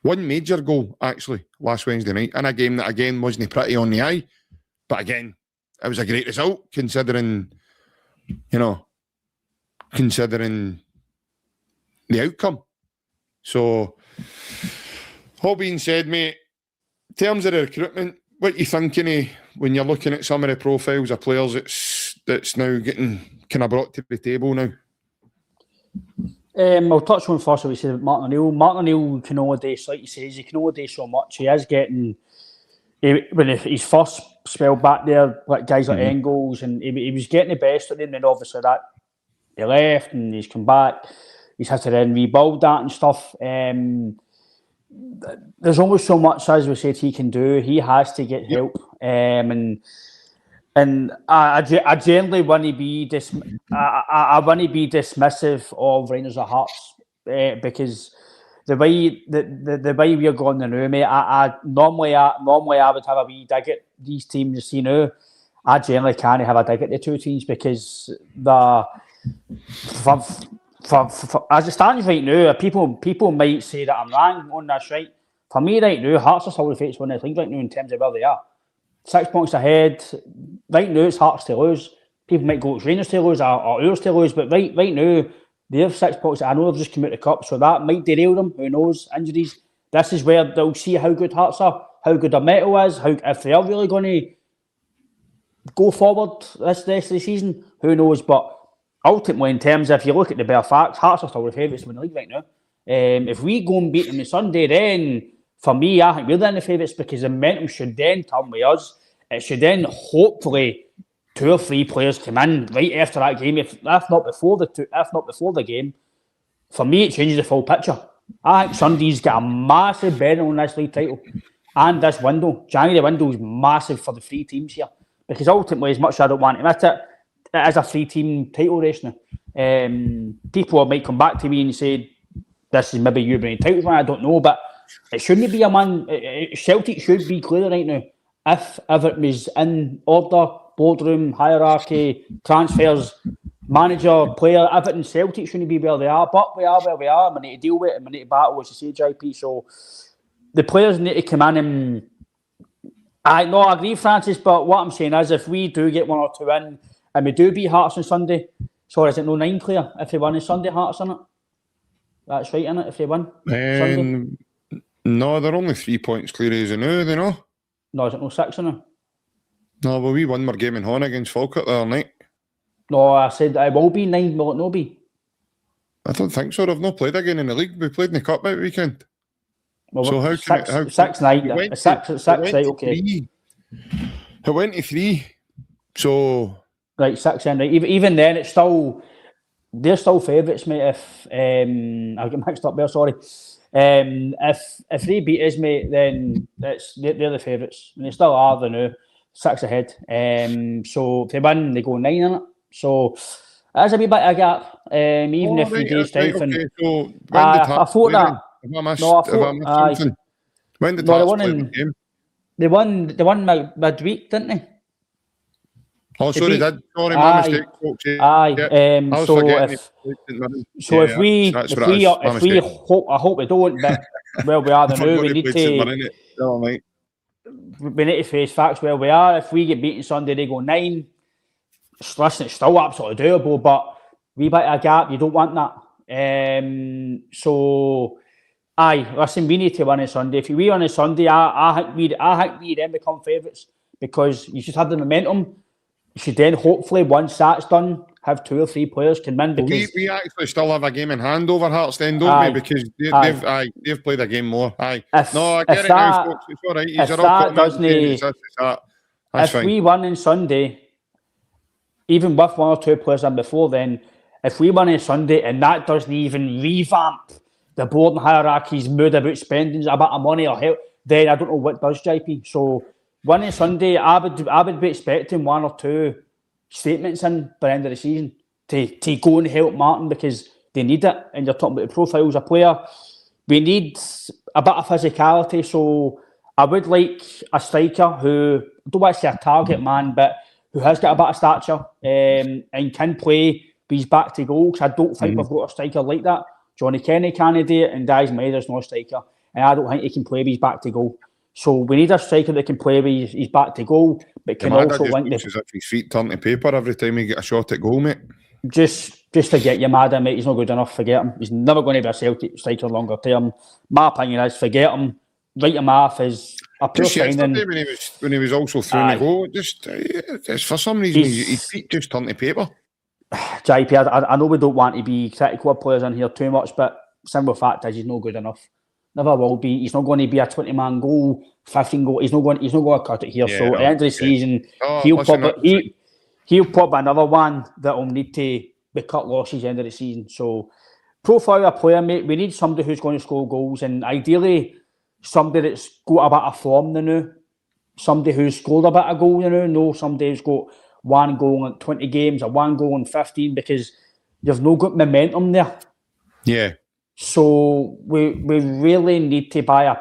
[SPEAKER 2] One major goal, actually, last Wednesday night, in a game that, again, wasn't pretty on the eye. But again, it was a great result, considering the outcome. So, all being said, mate, in terms of the recruitment, what you thinking when you're looking at some of the profiles of players that's now getting kind of brought to the table now?
[SPEAKER 3] I'll touch on first, obviously, Martin O'Neill. Martin O'Neill can only do, like he says, he can only do so much. He is getting... when his first spell back there, like guys like Engels, and he was getting the best of them, and obviously that he left and he's come back. He's had to then rebuild that and stuff. There's only so much, as we said, he can do. He has to get help, and I generally want to be I want to be dismissive of Rangers of Hearts because the way we're going now, mate. I normally would have a wee dig at these teams. I generally can't have a dig at the two teams because as it stands right now, people might say that I'm wrong on this, right? For me, right now, Hearts are still the favourites winning the league right now in terms of where they are. 6 points ahead. Right now, it's Hearts to lose. People might go, it's Rangers to lose or ours to lose, but right now, they have 6 points. I know they've just come out of the cup, so that might derail them. Who knows? Injuries. this is where they'll see how good Hearts are, how good their mettle is, if they are really going to go forward this rest of the season. Who knows? But ultimately, in terms of, if you look at the bare facts, Hearts are still the favourites to win the league right now. If we go and beat them on Sunday, then for me, I think we're then the favourites, because the momentum should then turn with us. It should then hopefully 2 or 3 players come in right after that game, if not before the game. For me, it changes the full picture. I think Sunday's got a massive bearing on this league title and this window. January window is massive for the 3 teams here, because ultimately, as much as I don't want to admit it, it is a 3-team title race now. People might come back to me and say, this is maybe you winning titles, man. I don't know, but it shouldn't be a man. Celtic should be clear right now. If everything was in order, boardroom, hierarchy, transfers, manager, player, everything, Celtic shouldn't be where they are, but we are where we are. We need to deal with it, and we need to battle, as you say, JP. So the players need to come in and... I agree, Francis, but what I'm saying is, if we do get 1 or 2 in, and we do beat Hearts on Sunday, sorry, is it no 9 clear? If they win on Sunday, Hearts, in it? That's right, innit, if they win Sunday?
[SPEAKER 2] No, they're only 3 points clear as they know, they know.
[SPEAKER 3] No, is it no 6 in it?
[SPEAKER 2] No, well, we won our game in Hon against Falkirk the other night.
[SPEAKER 3] No, I said it will be 9, will it not be?
[SPEAKER 2] I don't think so. I've not played again in the league. We played in the Cup that weekend.
[SPEAKER 3] Well,
[SPEAKER 2] so how
[SPEAKER 3] 6 9, 6, right, okay.
[SPEAKER 2] It went to 3, so...
[SPEAKER 3] Right, 6 in, right. Even then, they're still favourites, mate, if... I'll get mixed up there, sorry. If they beat us, mate, then they're the favourites. And they still are, they know. 6 ahead. So if they win, they go 9 in it. So that's a wee bit of a gap. Even if we do strengthen.
[SPEAKER 2] Okay. So
[SPEAKER 3] I thought that.
[SPEAKER 2] When did Hearts play the game?
[SPEAKER 3] They won midweek, didn't they?
[SPEAKER 2] Oh, sorry, did. Sorry, my mistake, folks.
[SPEAKER 3] Aye. If we hope, I hope we don't, but well, we are the new. We need to face facts where we are. If we get beaten Sunday, they go 9. Listen, it's still absolutely doable, but we bit of a gap. You don't want that. So, aye, listen, we need to win on Sunday. If we win on Sunday, I think we then become favourites, because you should have the momentum. You should then hopefully, once that's done, have 2 or 3 players come in. Because
[SPEAKER 2] we actually still have a game in hand over Hearts then, don't we? Because they've played a game more. Aye. No, I get it now, folks. It's all right. If
[SPEAKER 3] we win on Sunday, even with 1 or 2 players in before then, if we win on Sunday and that doesn't even revamp the board and hierarchy's mood about spending a bit of money or help, then I don't know what does, JP. So winning Sunday, I would be expecting 1 or 2 statements in by the end of the season to go and help Martin, because they need it. And you're talking about the profiles of player. We need a bit of physicality. So I would like a striker who, I don't want to say a target man, but who has got a bit of stature and can play with his back to goal. Because I don't think we've got a striker like that. Johnny Kenny can't do it, and Daz Maeder's no striker. And I don't think he can play with his back to goal. So we need a striker that can play with his back to goal, but can also link
[SPEAKER 2] as if his feet turn to paper every time he get a shot at goal, mate.
[SPEAKER 3] Just forget your Madden, mate. He's not good enough. Forget him. He's never going to be a Celtic striker longer term. My opinion is forget him. Write him off as a pure signing.
[SPEAKER 2] When he was also through the goal, just for some reason his feet just turn to paper.
[SPEAKER 3] JP, I know we don't want to be critical of players in here too much, but simple fact is he's not good enough. Never will be. He's not going to be a 20-man goal, 15 goal. He's not going to cut it here. So at the end of the season, he'll pop another one that will need to be cut losses at the end of the season. So profile a player, mate. We need somebody who's going to score goals, and ideally somebody that's got a bit of form now. Somebody who's scored a bit of goal, no somebody who's got 1 goal in 20 games or 1 goal in 15, because you've no got momentum there.
[SPEAKER 2] Yeah.
[SPEAKER 3] So we really need to buy a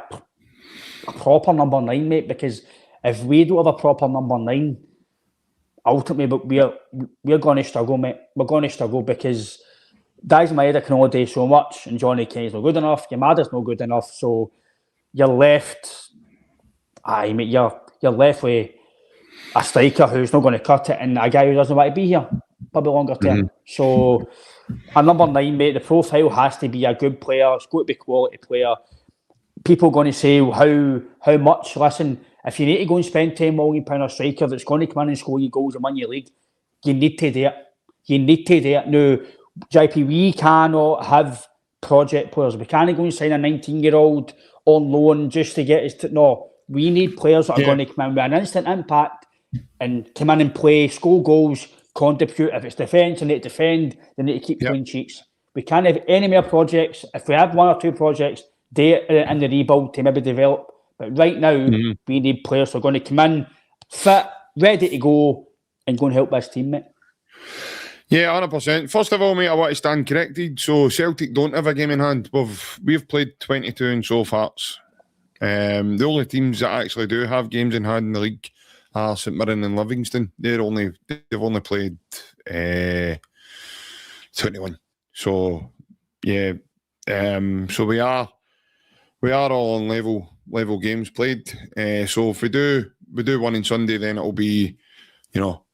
[SPEAKER 3] proper number 9, mate, because if we don't have a proper number 9, ultimately we're going to struggle, mate. We're going to struggle because Daz Maeda can only do so much, and Johnny Kenny's not good enough. Yamada's not good enough, so you're left. Mate, you're left with a striker who's not going to cut it, and a guy who doesn't want to be here probably longer term. So a number 9, mate, the profile has to be a good player. It's got to be a quality player. people going to say how much? Listen, if you need to go and spend £10 million on a striker that's going to come in and score you goals and win your league, you need to do it. You need to do it. Now, JP, we cannot have project players. We can't go and sign a 19-year-old on loan just to get us to... No, we need players that are going to come in with an instant impact and come in and play, score goals, contribute. If it's defence, they need to defend, they need to keep clean sheets. We can't have any more projects. If we have one or two projects, do it in the rebuild to maybe develop. But right now, we need players who are going to come in, fit, ready to go, and go and help this team, mate.
[SPEAKER 2] Yeah, 100%. First of all, mate, I want to stand corrected. So Celtic don't have a game in hand. We've played 22 in so far. The only teams that actually do have games in hand in the league are St Mirren and Livingston. They've only played 21. So yeah, so we are all on level games played. So if we do one on Sunday, then it'll be, it'll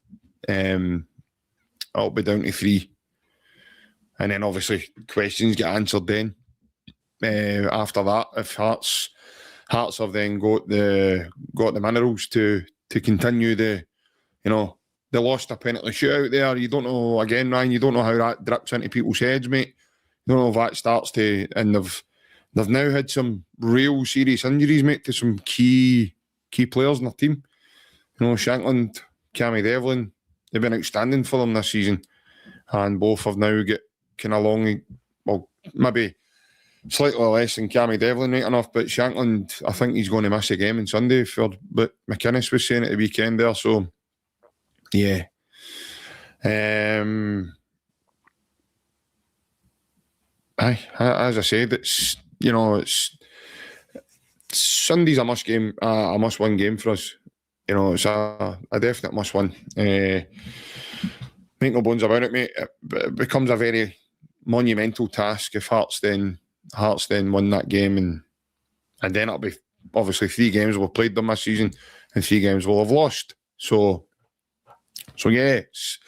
[SPEAKER 2] be down to 3, and then obviously questions get answered then. After that, if Hearts have then got the minerals to continue the they lost a penalty shootout there. You don't know, again, Ryan, you don't know how that drips into people's heads, mate. You don't know if that starts to, and they've now had some real serious injuries, mate, to some key players in the team. Shankland, Cammy Devlin, they've been outstanding for them this season, and both have now got kind of long, well, maybe slightly less than Cammy Devlin, right enough, but Shankland, I think he's going to miss a game on Sunday but McInnes was saying at the weekend there, so yeah. As I said, it's Sunday's a must-win game for us. It's a definite must-win. Make no bones about it, mate. It becomes a very monumental task if Hearts then win that game, and then it'll be obviously 3 games we've played them this season, and 3 games we'll have lost. So yeah, it's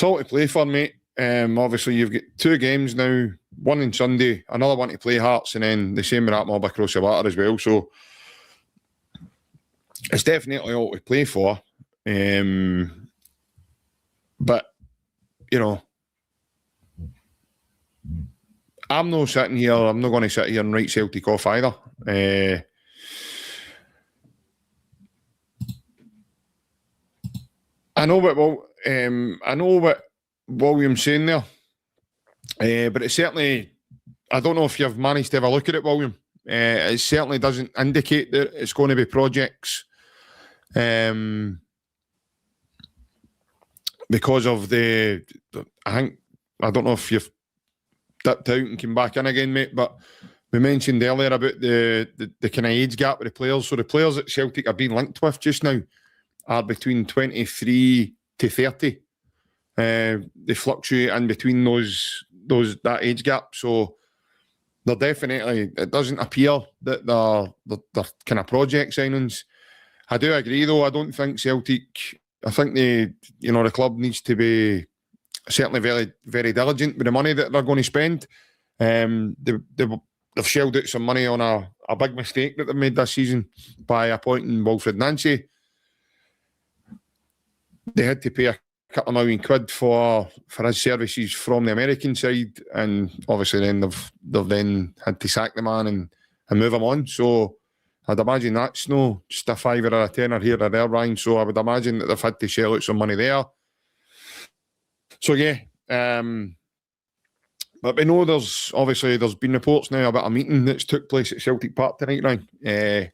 [SPEAKER 2] all to play for, mate. Obviously you've got 2 games now, one on Sunday, another one to play Hearts, and then the same with that mob across the water as well. So it's definitely all to play for. But I'm not sitting here. I'm not going to sit here and write Celtic off either. I know what William's saying there, but it certainly, I don't know if you've managed to have a look at it, William. It certainly doesn't indicate that it's going to be projects, because of I don't know if you've dipped out and came back in again, mate, but we mentioned earlier about the kind of age gap with the players. So the players that Celtic are being linked with just now are between 23 to 30. They fluctuate in between that age gap. So they're definitely, it doesn't appear that they're kind of project signings. I do agree though, I don't think Celtic, I think the club needs to be certainly very, very diligent with the money that they're going to spend. They've shelled out some money on a big mistake that they've made this season by appointing Wilfred Nancy. They had to pay a couple of million quid for his services from the American side, and obviously then they've then had to sack the man and move him on. So I'd imagine that's no just a £5 or a £10 here or there, Ryan. So I would imagine that they've had to shell out some money there. So yeah, but we know there's been reports now about a meeting that's took place at Celtic Park tonight, Ryan. And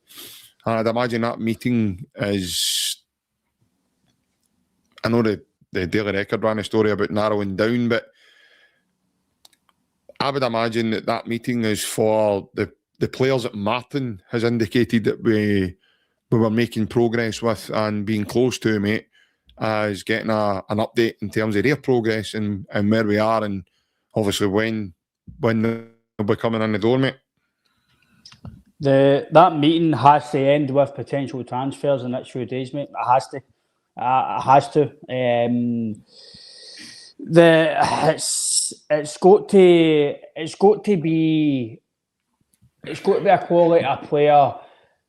[SPEAKER 2] I'd imagine that meeting is, I know the Daily Record ran a story about narrowing down, but I would imagine that meeting is for the players that Martin has indicated that we were making progress with and being close to, mate, as getting an update in terms of their progress and where we are, and obviously when they'll be coming in the door, mate.
[SPEAKER 3] That meeting has to end with potential transfers in the next few days, mate. It has to. It has to. It's got to be it's got to be a quality of player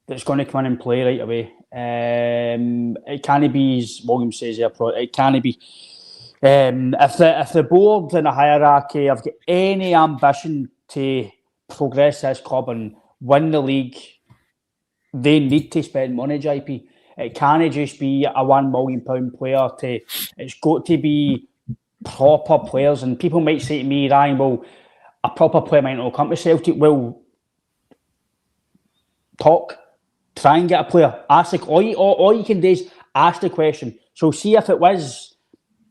[SPEAKER 3] that's going to come in and play right away. It can't be, as William says here, it can't be. If the board and the hierarchy have got any ambition to progress this club and win the league, they need to spend money, JP. It can't just be a £1 million player. It's got to be proper players. And people might say to me, Ryan, well, a proper player might not come to Celtic. Well, talk. Try and get a player. Ask all you can do is ask the question. So see if it was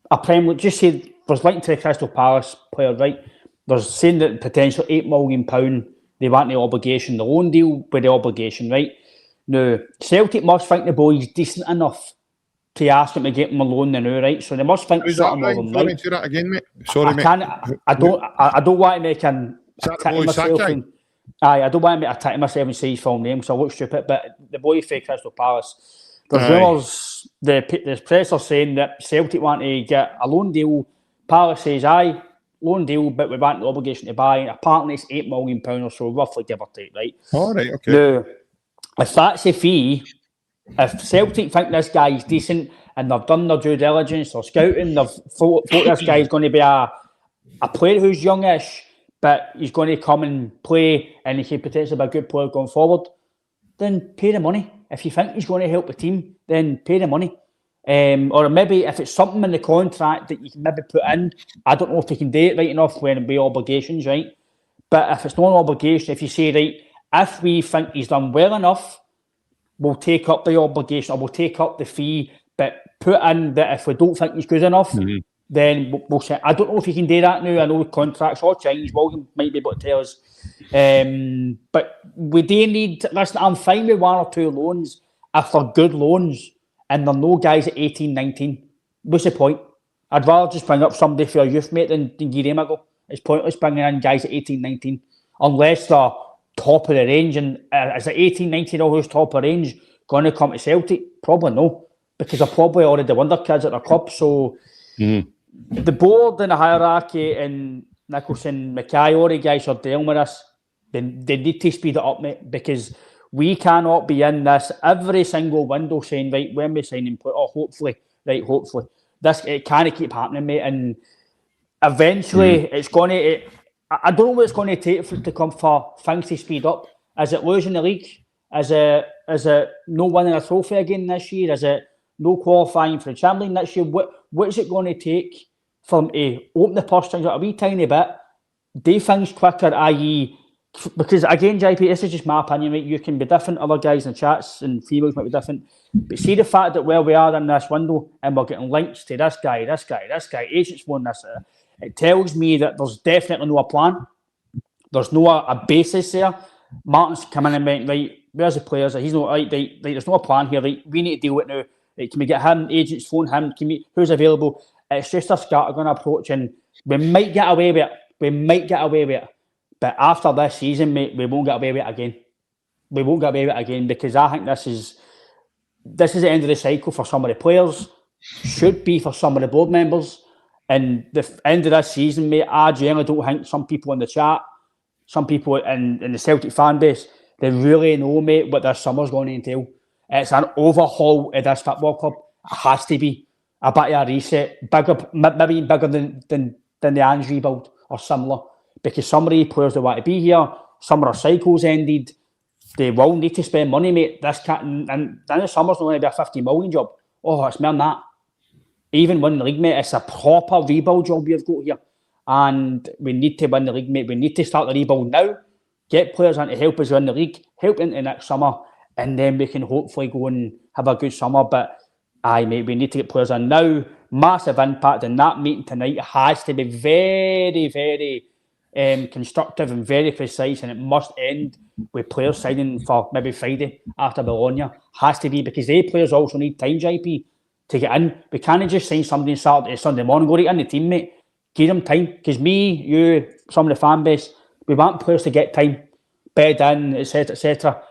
[SPEAKER 3] a Premier, just say there's linked to the Crystal Palace player, right? There's saying that potential £8 million, they want the obligation, the loan deal with the obligation, right? Now, Celtic must think the boy's decent enough to ask him to get him a loan now, right? So they must think something of him, right?
[SPEAKER 2] Sorry, do that again, mate. Sorry, mate.
[SPEAKER 3] I don't want to make an attack myself. I don't want to make a attack myself and say his full name because I look stupid. But the boy for Crystal Palace, there's rumours. The press are saying that Celtic want to get a loan deal. Palace says aye, loan deal, but we want the obligation to buy. Apparently, it's £8 million or so, roughly give or take, right?
[SPEAKER 2] All right, okay.
[SPEAKER 3] Now, if that's a fee, if Celtic think this guy's decent and they've done their due diligence or scouting, they've thought this guy's going to be a player who's youngish, but he's going to come and play and he could potentially be a good player going forward, then pay the money. If you think he's going to help the team, then pay the money. Or maybe if it's something in the contract that you can maybe put in, I don't know if you can do it right enough when it be obligations, right? But if it's not an obligation, if you say, right, if we think he's done well enough, we'll take up the obligation or we'll take up the fee, but put in that if we don't think he's good enough, then we'll say, I don't know if you can do that now. I know contracts all change. William might be able to tell us. But we do need, listen, I'm fine with 1 or 2 loans if they're good loans and they're no guys at 18, 19. What's the point? I'd rather just bring up somebody for a youth mate than give him a go. It's pointless bringing in guys at 18, 19 unless they're top of the range. And is it 18, 19 all who's top of the range going to come to Celtic? Probably no, because they're probably already wonder kids at their club. So the board and the hierarchy and Nicholson, Mackay, all the guys are dealing with this. They need to speed it up, mate, because we cannot be in this every single window saying, right, when we sign him, hopefully. It can't keep happening, mate. And eventually it's going to... I don't know what it's going to take for it to come for things to speed up. Is it losing the league? Is it no winning a trophy again this year? Is it no qualifying for the Champions League next year? What is it going to take for them to open the purse strings a wee tiny bit, do things quicker, i.e., because again, JP, this is just my opinion, mate. You can be different, other guys in the chats and females might be different. But see the fact that where we are in this window and we're getting links to this guy, agents phone this, it tells me that there's definitely no plan. There's no a basis there. Martin's come in and went, right, where's the players? He's not right, there's no plan here, right? We need to deal with it now. Right, can we get him, agents phone him, who's available? It's just a scattergun approach and we might get away with it. But after this season, mate, we won't get away with it again. Because I think this is the end of the cycle for some of the players, should be for some of the board members. And the end of this season, mate, I generally don't think some people in the chat, some people in the Celtic fan base, they really know, mate, what their summer's going to entail. It's an overhaul of this football club. It has to be. A bit of a reset, maybe bigger than the Ange rebuild or similar. Because some of the players that want to be here, some of their cycles ended, they will need to spend money, mate. This can't, and then the summer's not going to be a 50 million job. Oh, it's more than that. Even win the league, mate, it's a proper rebuild job we've got here. And we need to win the league, mate. We need to start the rebuild now, get players in to help us win the league, help into next summer, and then we can hopefully go and have a good summer. But aye, mate, we need to get players in now. Massive impact, and that meeting tonight has to be very, very constructive and very precise, and it must end with players signing for maybe Friday after Bologna. Has to be, because they players also need time, JP, to get in. We can't just sign somebody Saturday, Sunday morning, go right in the team, mate. Give them time, because me, you, some of the fan base, we want players to get time, bed in, etc.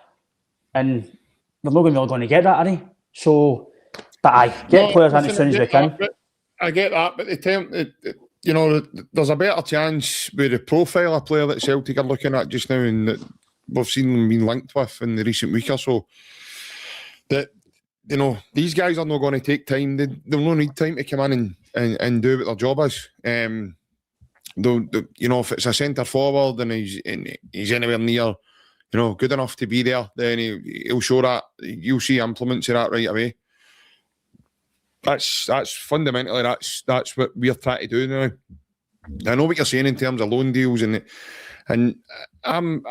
[SPEAKER 3] And they're not really going to get that, are they? So, but aye, get players in as soon as we can.
[SPEAKER 2] I get that, but the time, there's a better chance with the profile of player that Celtic are looking at just now, and we've seen them being linked with in the recent week or so, that, you know, these guys are not going to take time. They'll not need time to come in and do what their job is. You know, if it's a centre forward and he's anywhere near, you know, good enough to be there, then he'll show that. You'll see implements of that right away. That's fundamentally that's what we're trying to do now. I know what you're saying in terms of loan deals, and I'm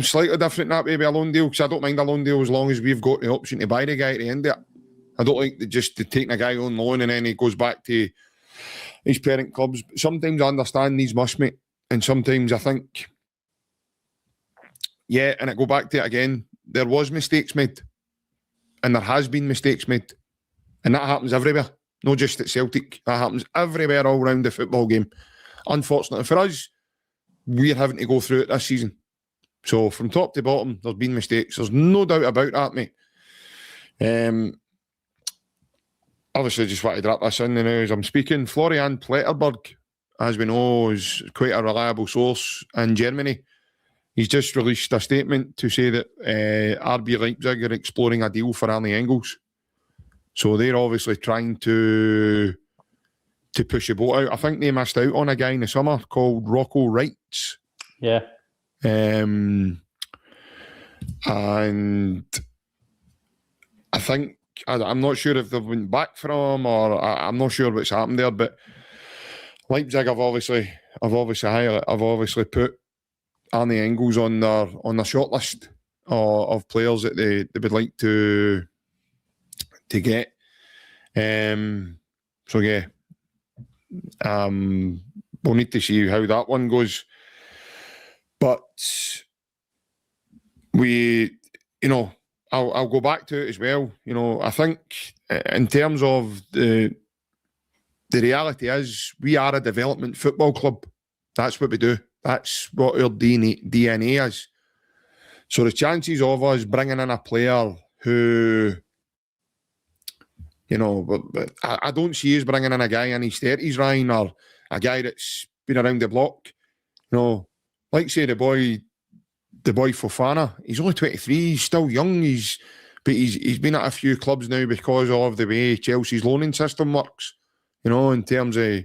[SPEAKER 2] slightly different that way with a loan deal, because I don't mind a loan deal as long as we've got the option to buy the guy at the end of it. I don't like just to taking a guy on loan and then he goes back to his parent clubs. Sometimes I understand these must, mate, and sometimes I think, yeah, and I go back to it again, there was mistakes made, and there has been mistakes made, and that happens everywhere, not just at Celtic. That happens everywhere all around the football game. Unfortunately for us, we're having to go through it this season. So from top to bottom, there's been mistakes. There's no doubt about that, mate. Obviously, just want to drop this in now as I'm speaking. Florian Pletterberg, as we know, is quite a reliable source in Germany. He's just released a statement to say that RB Leipzig are exploring a deal for Arne Engels. So they're obviously trying to push the boat out. I think they missed out on a guy in the summer called Rocco Reitz.
[SPEAKER 3] Yeah.
[SPEAKER 2] And I think, I'm not sure if they've went back for him, or I'm not sure what's happened there, but Leipzig have obviously put Arne Engels on their shortlist of players that they would like to get. So yeah, we'll need to see how that one goes. But I'll go back to it as well. You know, I think in terms of the reality is, we are a development football club. That's what we do. That's what our DNA is. So the chances of us bringing in a player who, you know, I don't see us bringing in a guy in his 30s, Ryan, or a guy that's been around the block. You know, like say the boy Fofana, he's only 23, he's still young, he's been at a few clubs now because of the way Chelsea's loaning system works, you know, in terms of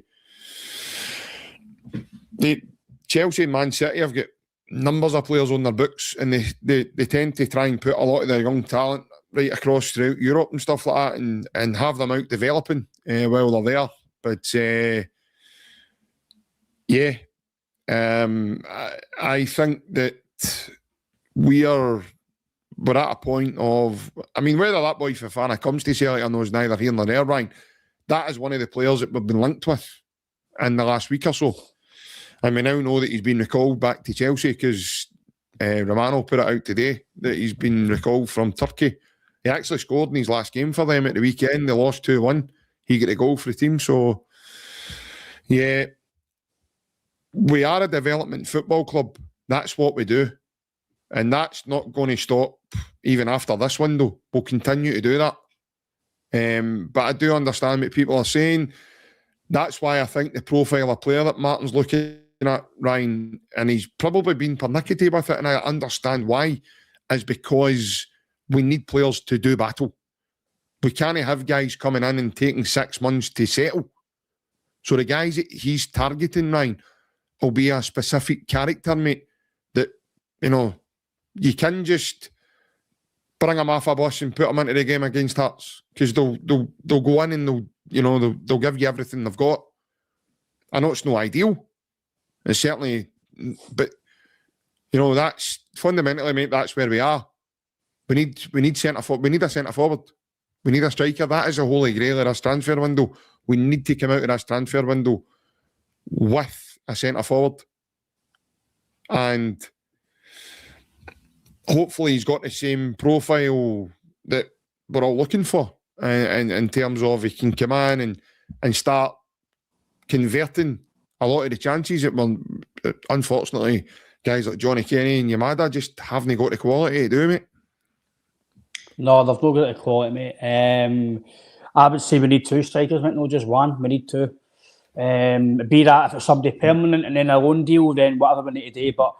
[SPEAKER 2] Chelsea and Man City have got numbers of players on their books, and they tend to try and put a lot of their young talent right across throughout Europe and stuff like that, and have them out developing while they're there. But I think that we're at a point of, I mean, whether that boy Fofana comes to Celtic or no is neither here nor there, Ryan. That is one of the players that we've been linked with in the last week or so. And we now know that he's been recalled back to Chelsea because Romano put it out today that he's been recalled from Turkey. He actually scored in his last game for them at the weekend. They lost 2-1. He got a goal for the team. So, yeah, we are a development football club. That's what we do. And that's not going to stop even after this window. We'll continue to do that. But I do understand what people are saying. That's why I think the profile of player that Martin's looking at, Ryan, and he's probably been pernickety with it, and I understand why, is because we need players to do battle. We can't have guys coming in and taking 6 months to settle. So the guys that he's targeting, Ryan, will be a specific character, mate, that, you know, you can just bring them off a bus and put them into the game against Hearts, because they'll go in and they'll give you everything they've got. I know it's no ideal. It's certainly, but you know, that's fundamentally, mate, that's where we are. We need centre forward. We need a centre forward. We need a striker. That is a holy grail of this transfer window. We need to come out of this transfer window with a centre forward, and hopefully he's got the same profile that we're all looking for, and in terms of he can come in and start converting a lot of the chances that were, unfortunately, guys like Johnny Kenny and Yamada just haven't got the quality to do, mate.
[SPEAKER 3] No, they've not got the quality, mate. I would say we need two strikers, mate, not just one. We need two. Be that if it's somebody permanent and then a loan deal, then whatever we need to do. But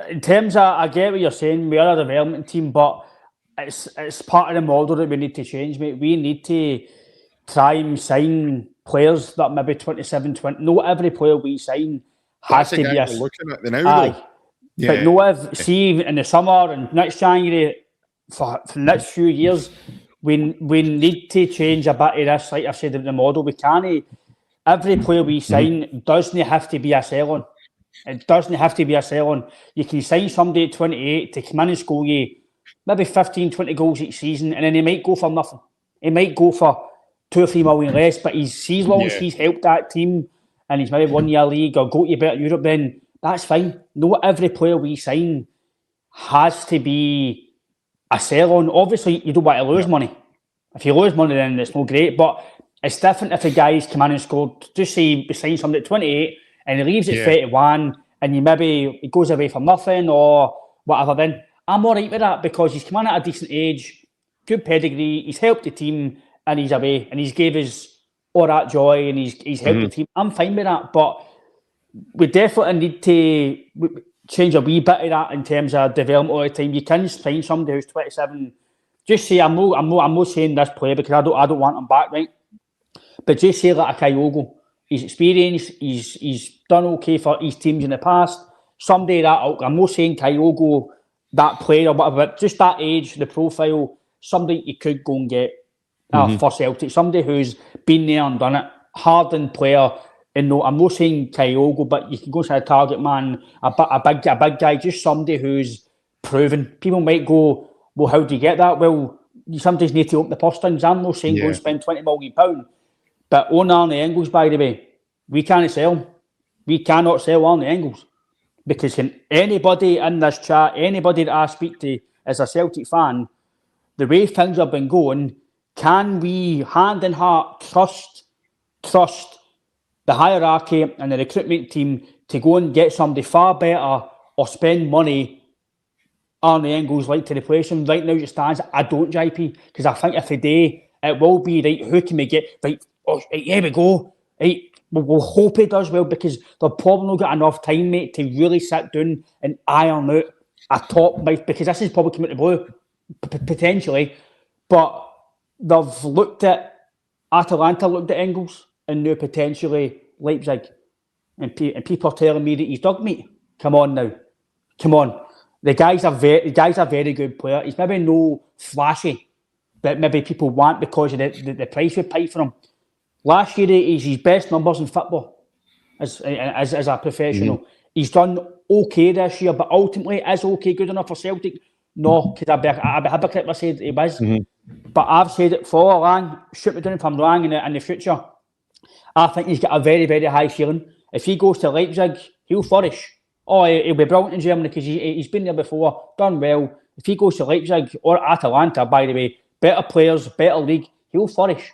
[SPEAKER 3] In terms of, I get what you're saying, we are a development team, but it's part of the model that we need to change, mate. We need to try and sign players that maybe 27, 20. Not every player we sign has to be a...
[SPEAKER 2] We're looking at the now, though.
[SPEAKER 3] Yeah. But no, see, in the summer and next January, for the next few years, we need to change a bit of this, like I said, the model. We can't... Every player we sign doesn't have to be a sell-on. It doesn't have to be a sell-on. You can sign somebody at 28 to come in and score you maybe 15, 20 goals each season, and then he might go for nothing. He might go for 2 or 3 million less, but as long as he's helped that team and he's maybe won your league or go to better Europe, then that's fine. Not every player we sign has to be a sell-on. Obviously, you don't want to lose money. If you lose money, then it's not great, but it's different if the guys come in and scored. Just say we sign somebody at 28 and he leaves at 31 and he goes away for nothing or whatever, then I'm all right with that because he's come in at a decent age, good pedigree, he's helped the team and he's away and he's gave us all that joy and he's helped the team. I'm fine with that, but we definitely need to change a wee bit of that in terms of development all the time. You can find somebody who's 27. Just say I'm not saying this player because I don't want him back, right? But just say like a Kyogo. He's experienced. He's done okay for his teams in the past. Somebody that I'm not saying Kyogo, that player or whatever, but just that age, the profile, somebody you could go and get for Celtic. Somebody who's been there and done it. Hardened player. And no, I'm not saying Kyogo, but you can go to a target man, a big guy, just somebody who's proven. People might go, well, how do you get that? Well, you sometimes need to open the purse strings. I'm not saying go and spend £20 million. But on Arne Engels, by the way, we can't sell him. We cannot sell Arne Engels. Because anybody in this chat, anybody that I speak to as a Celtic fan, the way things have been going, can we, hand in heart, trust the hierarchy and the recruitment team to go and get somebody far better or spend money Arne Engels like to replace him? Right now as it stands, I don't, JP, because I think if a day it will be, right, who can we get? Right, here we go. Right, we'll hope he does well because they'll probably not got enough time, mate, to really sit down and iron out a top, because this is probably coming to blue, potentially. But they've looked at, Atalanta looked at Engels and knew potentially Leipzig. And people are telling me that he's dug meat. Come on now. Come on. The guy's a very good player. He's maybe no flashy, but maybe people want because of the price we pay for him. Last year, he's his best numbers in football as a professional. He's done okay this year, but ultimately, is okay good enough for Celtic? No, because I'd be hypocrite if I said he was. But I've said it for all along. Shoot me down if I'm wrong in the future. I think he's got a very, very high ceiling. If he goes to Leipzig, he'll flourish. Oh, he'll be brilliant in Germany because he's been there before, done well. If he goes to Leipzig or Atalanta, by the way, better players, better league, he'll flourish.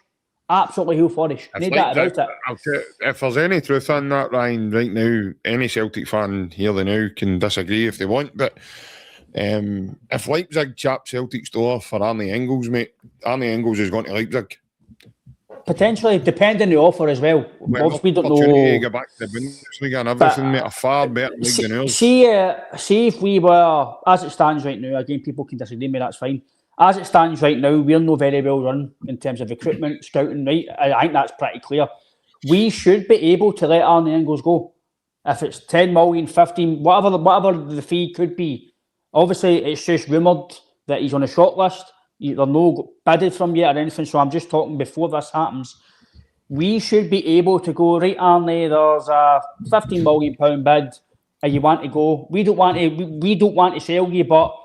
[SPEAKER 3] Absolutely, he'll flourish.
[SPEAKER 2] If there's any truth in that, Ryan, right now, any Celtic fan here now can disagree if they want, but if Leipzig chap Celtic's door for Arne Engels, mate, Arne Engels is going to Leipzig. Potentially, depending on the offer as well.
[SPEAKER 3] We don't know.
[SPEAKER 2] To go back to the Bundesliga and everything, mate, a far better league than ours.
[SPEAKER 3] See if we were, as it stands right now, again, people can disagree with me, that's fine. As it stands right now, we're not very well run in terms of recruitment, scouting, right? I think that's pretty clear. We should be able to let Arne Engels go. If it's 10 million, 15, whatever the fee could be. Obviously, it's just rumoured that he's on a short list. There's no bidded from yet or anything, so I'm just talking before this happens. We should be able to go, right, Arne, there's a £15 million bid, and you want to go. We don't want to sell you, but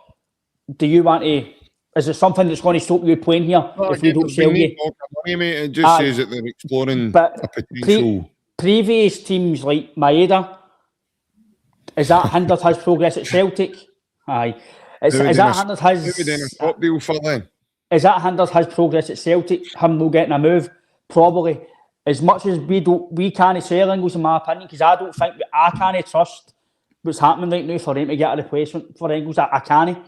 [SPEAKER 3] do you want to? Is it something that's going to stop you playing here if we don't sell you?
[SPEAKER 2] Money, mate. It just says that they're exploring a potential.
[SPEAKER 3] Previous teams like Maeda, is that hindered his progress at Celtic? Aye. Is that hindered his
[SPEAKER 2] top deal for them?
[SPEAKER 3] Is that hindered his progress at Celtic? Him not getting a move? Probably. As much as we can't sell Engels, in my opinion, because I can't trust what's happening right now for him to get a replacement for Engels. I can't.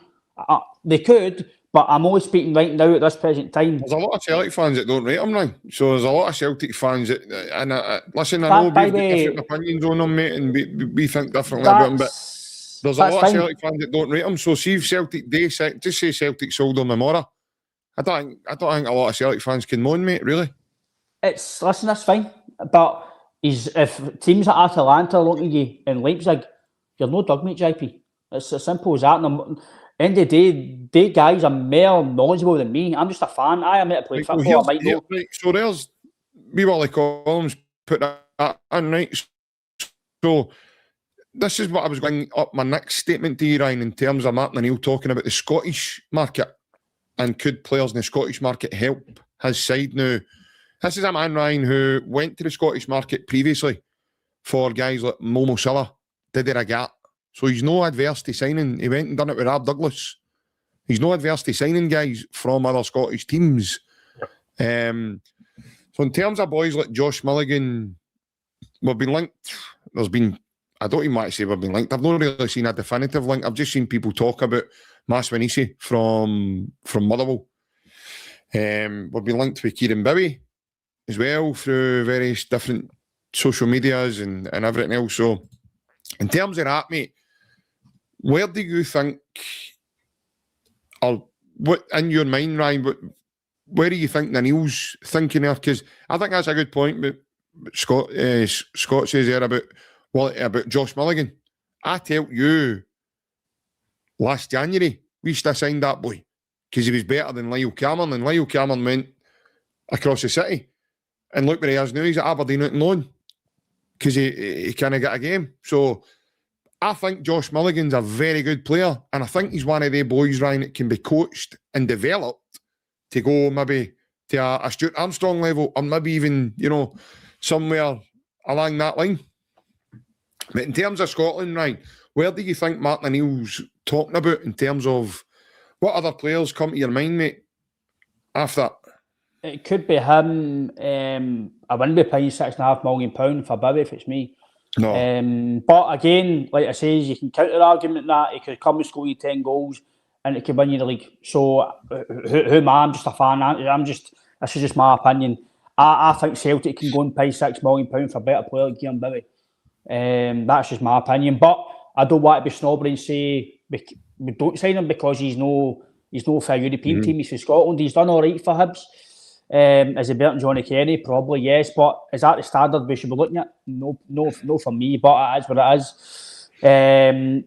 [SPEAKER 3] They could, but I'm only speaking right now at this present time.
[SPEAKER 2] There's a lot of Celtic fans that don't rate him, right? So there's a lot of Celtic fans that, listen, I know we've got different opinions on him, mate, and we think differently about him, but There's a lot of Celtic fans that don't rate him. So see if Celtic, just say Celtic sold him Amora. I don't think a lot of Celtic fans can moan, mate, really.
[SPEAKER 3] Listen, that's fine. But if teams like Atalanta look at you in Leipzig, you're no dog, mate, JP. It's as simple as that. And end of the day, they guys are more knowledgeable than me. I'm just a fan. I am at play football. I might know.
[SPEAKER 2] Right, so there's we Wally Collins put that in, right? So this is what I was going up my next statement to you, Ryan, in terms of Martin O'Neill talking about the Scottish market and could players in the Scottish market help his side now. This is a man, Ryan, who went to the Scottish market previously for guys like Momo Silla, Didi Ragat. So he's no adverse to signing. He went and done it with Rob Douglas. He's no adverse to signing guys from other Scottish teams. So in terms of boys like Josh Mulligan, we've been linked. I don't even want to say we've been linked. I've not really seen a definitive link. I've just seen people talk about Maswanisi from Motherwell. We've been linked with Kieran Bowie as well through various different social medias and everything else. So in terms of that, mate, where do you think, or what in your mind, Ryan, where do you think Neil's thinking there? Because I think that's a good point. But Scott says there about Josh Mulligan. I tell you, last January we should have signed that boy because he was better than Lyle Cameron, and Lyle Cameron went across the city, and look where he is now. He's at Aberdeen out on loan because he can't get a game. So I think Josh Mulligan's a very good player, and I think he's one of the boys, Ryan, that can be coached and developed to go maybe to a Stuart Armstrong level, or maybe even, somewhere along that line. But in terms of Scotland, Ryan, where do you think Martin O'Neill's talking about in terms of what other players come to your mind, mate, after that?
[SPEAKER 3] It could be him. I wouldn't be paying £6.5 million for Bibby if it's me.
[SPEAKER 2] No.
[SPEAKER 3] But again, like I say, you can counter the argument that he could come and score you 10 goals and it could win you the league. So who am I? I'm just a fan. This is just my opinion. I think Celtic can go and pay £6 million for a better player like Kieran Bowie. That's just my opinion. But I don't want to be snobbery and say we don't sign him because he's no for a European team. He's for Scotland. He's done all right for Hibs. Is he better than Johnny Kenny? Probably, yes. But is that the standard we should be looking at? No for me, but it is what it is.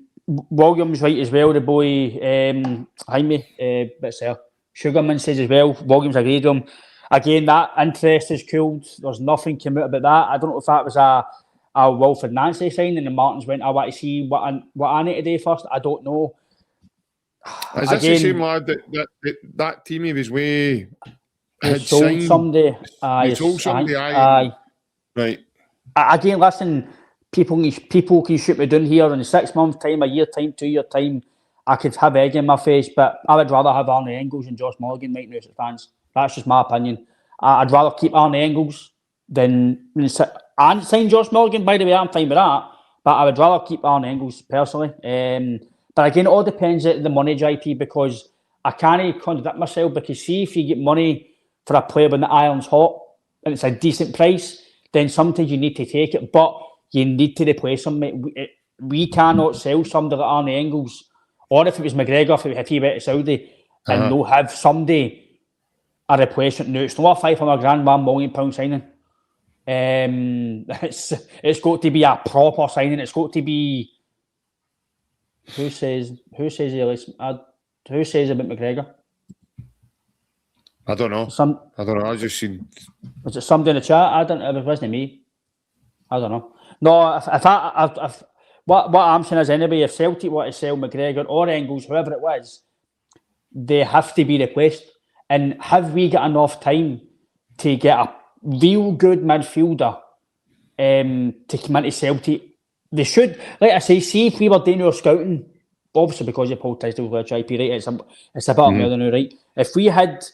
[SPEAKER 3] Williams right as well, the boy Jaime, Sugarman says as well, Williams agreed with him. Again, that interest is cooled. There's nothing came out about that. I don't know if that was a Wilfred Nancy signing and Martins went, I want to see what I need to do first. I don't know.
[SPEAKER 2] Is this the same lad that team he was way had
[SPEAKER 3] sold
[SPEAKER 2] signed?
[SPEAKER 3] Somebody.
[SPEAKER 2] He sold somebody, aye. Right.
[SPEAKER 3] Again, listen, people can shoot me down here in 6 months' time, a year time, 2 year time. I could have egg in my face, but I would rather have Arnie Engels and Josh Mulligan right now as fans. That's just my opinion. I'd rather keep Arnie Engels than and sign Josh Mulligan. By the way, I'm fine with that, but I would rather keep Arnie Engels personally. But again, it all depends on the money, JP, because I can't contradict myself, because see, if you get money for a player when the iron's hot and it's a decent price, then sometimes you need to take it, but you need to replace him. We cannot sell somebody like Arnie Engels, or if it was McGregor, if he went to Saudi, and no have somebody a replacement. No, it's not a £500,000, £1 million signing. It's got to be a proper signing. It's got to be. Who says about McGregor?
[SPEAKER 2] I don't know. I don't know. I just seen.
[SPEAKER 3] Was it somebody in the chat? I don't know. It wasn't me. I don't know. No, if what I'm saying is, anyway, if Celtic want to sell McGregor or Engels, whoever it was, they have to be replaced. And have we got enough time to get a real good midfielder to come into Celtic? They should, like I say, see if we were doing our scouting, obviously because of Paul Tisdale's IP, right? It's a bit more than right. If we had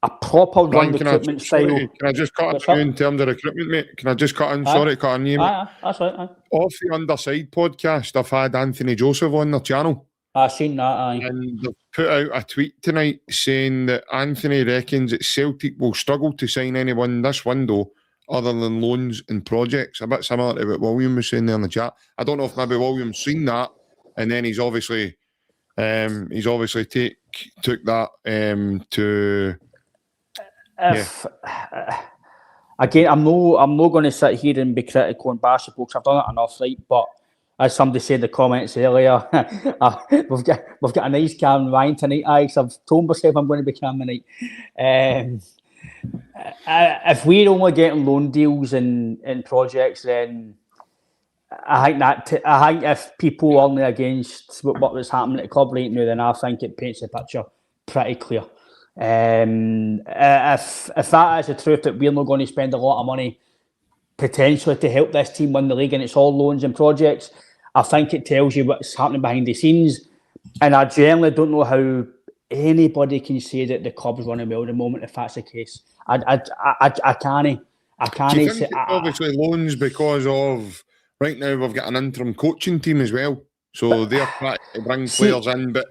[SPEAKER 3] a proper recruitment style.
[SPEAKER 2] Can I just cut in in terms of recruitment, mate? Can I just cut in? Sorry, cut in you, mate.
[SPEAKER 3] That's right.
[SPEAKER 2] Off the Underside podcast, I've had Anthony Joseph on their channel.
[SPEAKER 3] I've seen that, aye.
[SPEAKER 2] And they've put out a tweet tonight saying that Anthony reckons that Celtic will struggle to sign anyone this window other than loans and projects. A bit similar to what William was saying there in the chat. I don't know if maybe William's seen that, and then he's obviously took that to.
[SPEAKER 3] Again, I'm not going to sit here and be critical and bash the books. I've done it enough, right? But as somebody said in the comments earlier, we've got a nice calm wine tonight, Alex. I've told myself I'm going to be calm tonight. If we're only getting loan deals and projects, then I think if people are only against what was happening at the club right now, then I think it paints the picture pretty clear. If that is the truth, that we're not going to spend a lot of money potentially to help this team win the league, and it's all loans and projects, I think it tells you what's happening behind the scenes. And I generally don't know how anybody can say that the club's running well at the moment if that's the case. I can't.
[SPEAKER 2] Do you think it's obviously loans because of right now we've got an interim coaching team as well, so they're trying to bring players in, but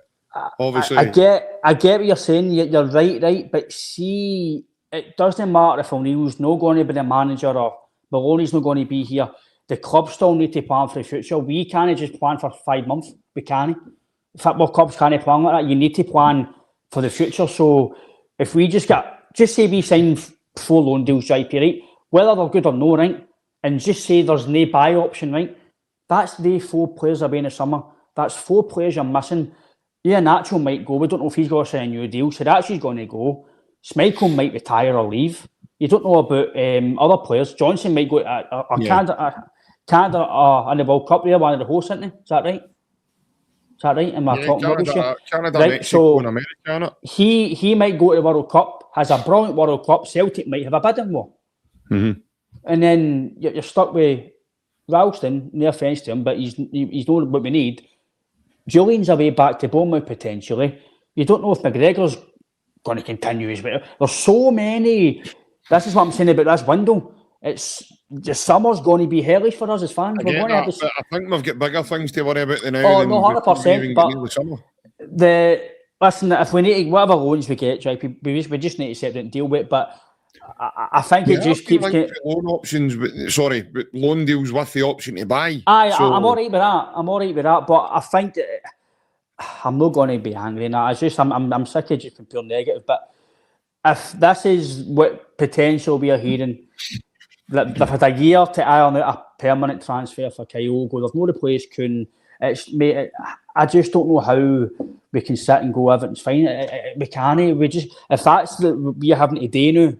[SPEAKER 2] obviously
[SPEAKER 3] I get what you're saying. You're right, but see, it doesn't matter if O'Neill's not going to be the manager or Maloney's not going to be here. The club still need to plan for the future. We can't just plan for 5 months. We can't. Football clubs can't plan like that. You need to plan for the future. So if we just say we sign 4 loan deals, JP, right? Whether they're good or no, right? And just say there's no buy option, right? That's the 4 players away in the summer. That's 4 players you're missing. Yeah, Nacho might go. We don't know if he's going to sign a new deal. Sadachi's going to go. Schmeichel might retire or leave. You don't know about other players. Johnson might go to Canada in the World Cup. They're one of the hosts, isn't they? Is that right? Am I talking
[SPEAKER 2] Canada,
[SPEAKER 3] right?
[SPEAKER 2] Mexico, and America.
[SPEAKER 3] He might go to the World Cup. Has a brilliant World Cup. Celtic might have a bidding war.
[SPEAKER 2] Mm-hmm.
[SPEAKER 3] And then you're stuck with Ralston. No offence to him, but he's not what we need. Julian's away back to Bournemouth potentially. You don't know if McGregor's going to continue as well. There's so many. This is what I'm saying about this window. It's the summer's going to be hellish for us as fans.
[SPEAKER 2] I think we've got bigger things to worry about than now.
[SPEAKER 3] Oh, no, 100%. But listen, if we need whatever loans we get, we just need to sit down and deal with it. But I think it just keeps getting
[SPEAKER 2] loan options. But loan deals with the option to buy.
[SPEAKER 3] I'm all right with that. But I think that I'm not going to be angry now. It's just I'm sick of just pure negative. But if this is what potential we are hearing, that they've had a year to iron out a permanent transfer for Kyogo, there's no replace Kuhn. I just don't know how we can sit and go, everything's fine. We can't. If that's what we're having today now,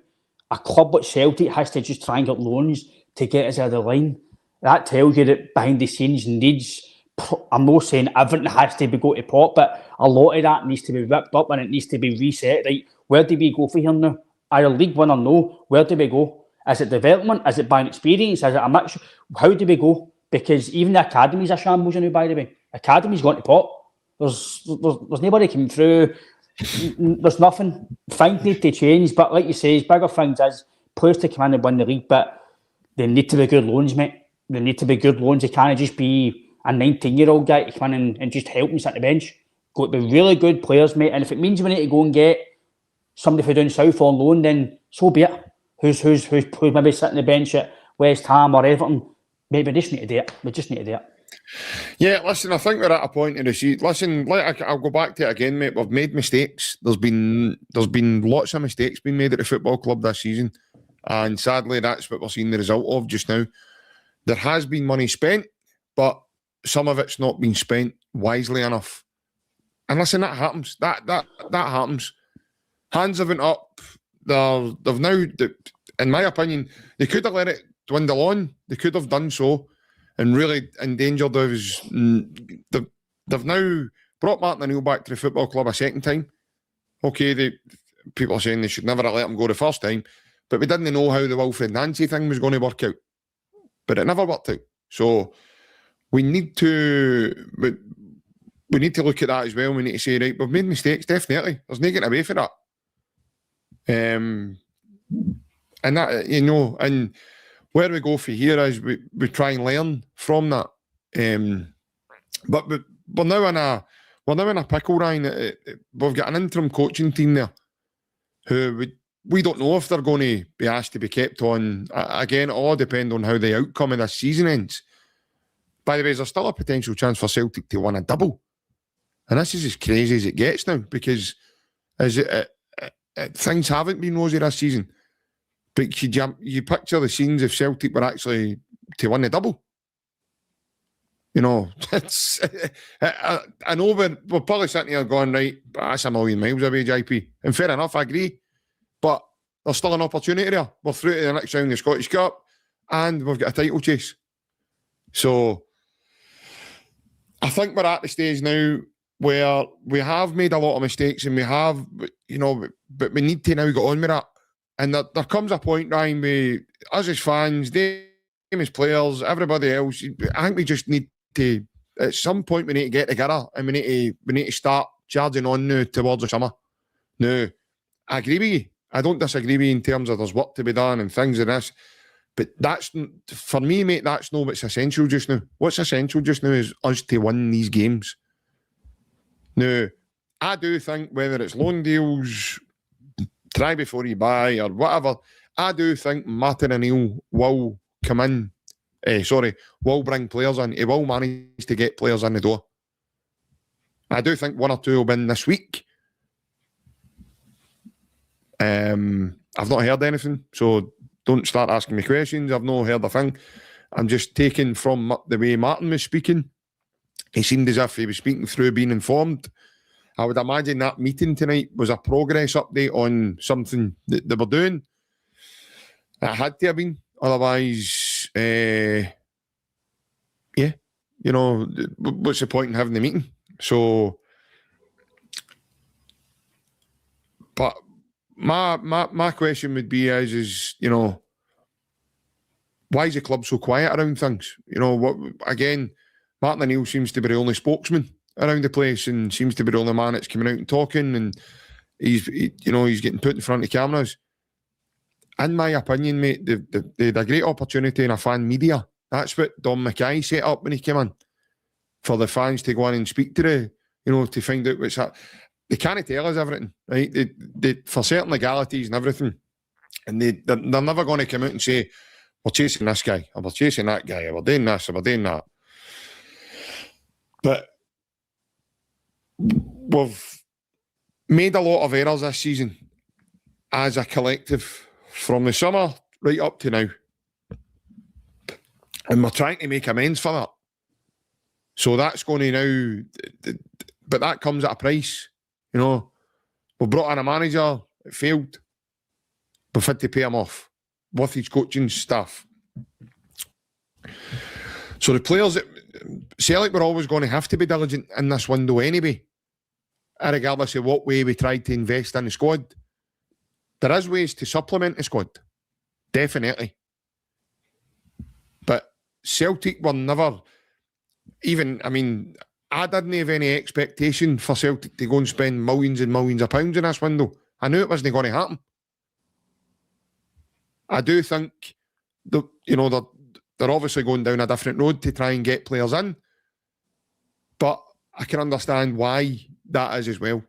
[SPEAKER 3] a club like Celtic has to just try and get loans to get us out of the line. That tells you that behind the scenes needs. I'm not saying everything has to be go to pot, but a lot of that needs to be ripped up and it needs to be reset. Right, where do we go for here now? Are League One or no? Where do we go? Is it development? Is it buying experience? Is it a mix? How do we go? Because even the academies are shambles now, by the way. Academy's gone to pot. There's nobody coming through. There's nothing. Things need to change. But like you say, bigger things is players to come in and win the league, but they need to be good loans, mate. They need to be good loans. They can't just be a 19-year-old guy to come in and just help him sit on the bench. Got to be really good players, mate. And if it means we need to go and get somebody from down south on loan, then so be it. Who's maybe sitting on the bench at West Ham or Everton? Maybe we just need to do it. We just need to do it.
[SPEAKER 2] Yeah, listen, I think we're at a point in the season. Listen, I'll go back to it again, mate. We've made mistakes. There's been lots of mistakes being made at the football club this season. And sadly, that's what we're seeing the result of just now. There has been money spent, but some of it's not been spent wisely enough. And listen, that happens. That happens. Hands have went up. They've now, in my opinion, they could have let it dwindle on. They could have done so and really endangered us. They've now brought Martin O'Neill back to the football club a second time. Okay, people are saying they should never have let him go the first time, but we didn't know how the Wilfred Nancy thing was going to work out. But it never worked out. So we need to look at that as well. We need to say, right, we've made mistakes, definitely. There's no getting away for that. And that, and where we go for here is we try and learn from that. But we're now in a pickle, Ryan. We've got an interim coaching team there who we don't know if they're going to be asked to be kept on. Again, it all depends on how the outcome of this season ends. By the way, there's still a potential chance for Celtic to win a double. And this is as crazy as it gets now, because things haven't been rosy this season. But you picture the scenes if Celtic were actually to win the double. You know, I know we're probably sitting here going, right, but that's a million miles away, JP. And fair enough, I agree. But there's still an opportunity there. We're through to the next round of the Scottish Cup, and we've got a title chase. So I think we're at the stage now where we have made a lot of mistakes, and we have, you know, but we need to now get on with that. And there comes a point, Ryan, where us as fans, them as players, everybody else, I think we just need to, at some point, we need to get together, and we need to start charging on now towards the summer. Now, I agree with you. I don't disagree with you in terms of there's work to be done and things like this. But that's, for me, mate, that's not what's essential just now. What's essential just now is us to win these games. Now, I do think whether it's loan deals, try before you buy, or whatever, I do think Martin O'Neill will come in, will bring players in. He will manage to get players in the door. I do think one or two will win this week. I've not heard anything, so don't start asking me questions. I've not heard a thing. I'm just taking from the way Martin was speaking. He seemed as if he was speaking through being informed. I would imagine that meeting tonight was a progress update on something that they were doing. It had to have been. Otherwise, yeah, you know, what's the point in having the meeting? So, but my question would be is, you know, why is the club so quiet around things? You know, what again, Martin O'Neill seems to be the only spokesman around the place, and seems to be the only man that's coming out and talking, and he's getting put in front of cameras. In my opinion, mate, they had a great opportunity in a fan media. That's what Don Mackay set up when he came in, for the fans to go in and speak to to find out what's that. They can't tell us everything, right? They for certain legalities and everything, and they're never going to come out and say, we're chasing this guy, or we're chasing that guy, or we're doing this, or we're doing that. But we've made a lot of errors this season as a collective, from the summer right up to now. And we're trying to make amends for that. So that's going to now, but that comes at a price. You know, we brought in a manager, it failed. We've had to pay him off with his coaching staff. So the players, Celtic were always going to have to be diligent in this window anyway, regardless of what way we tried to invest in the squad. There is ways to supplement the squad, definitely. But Celtic were never, even, I mean, I didn't have any expectation for Celtic to go and spend millions and millions of pounds in this window. I knew it wasn't going to happen. I do think they're obviously going down a different road to try and get players in, but I can understand why that is as well.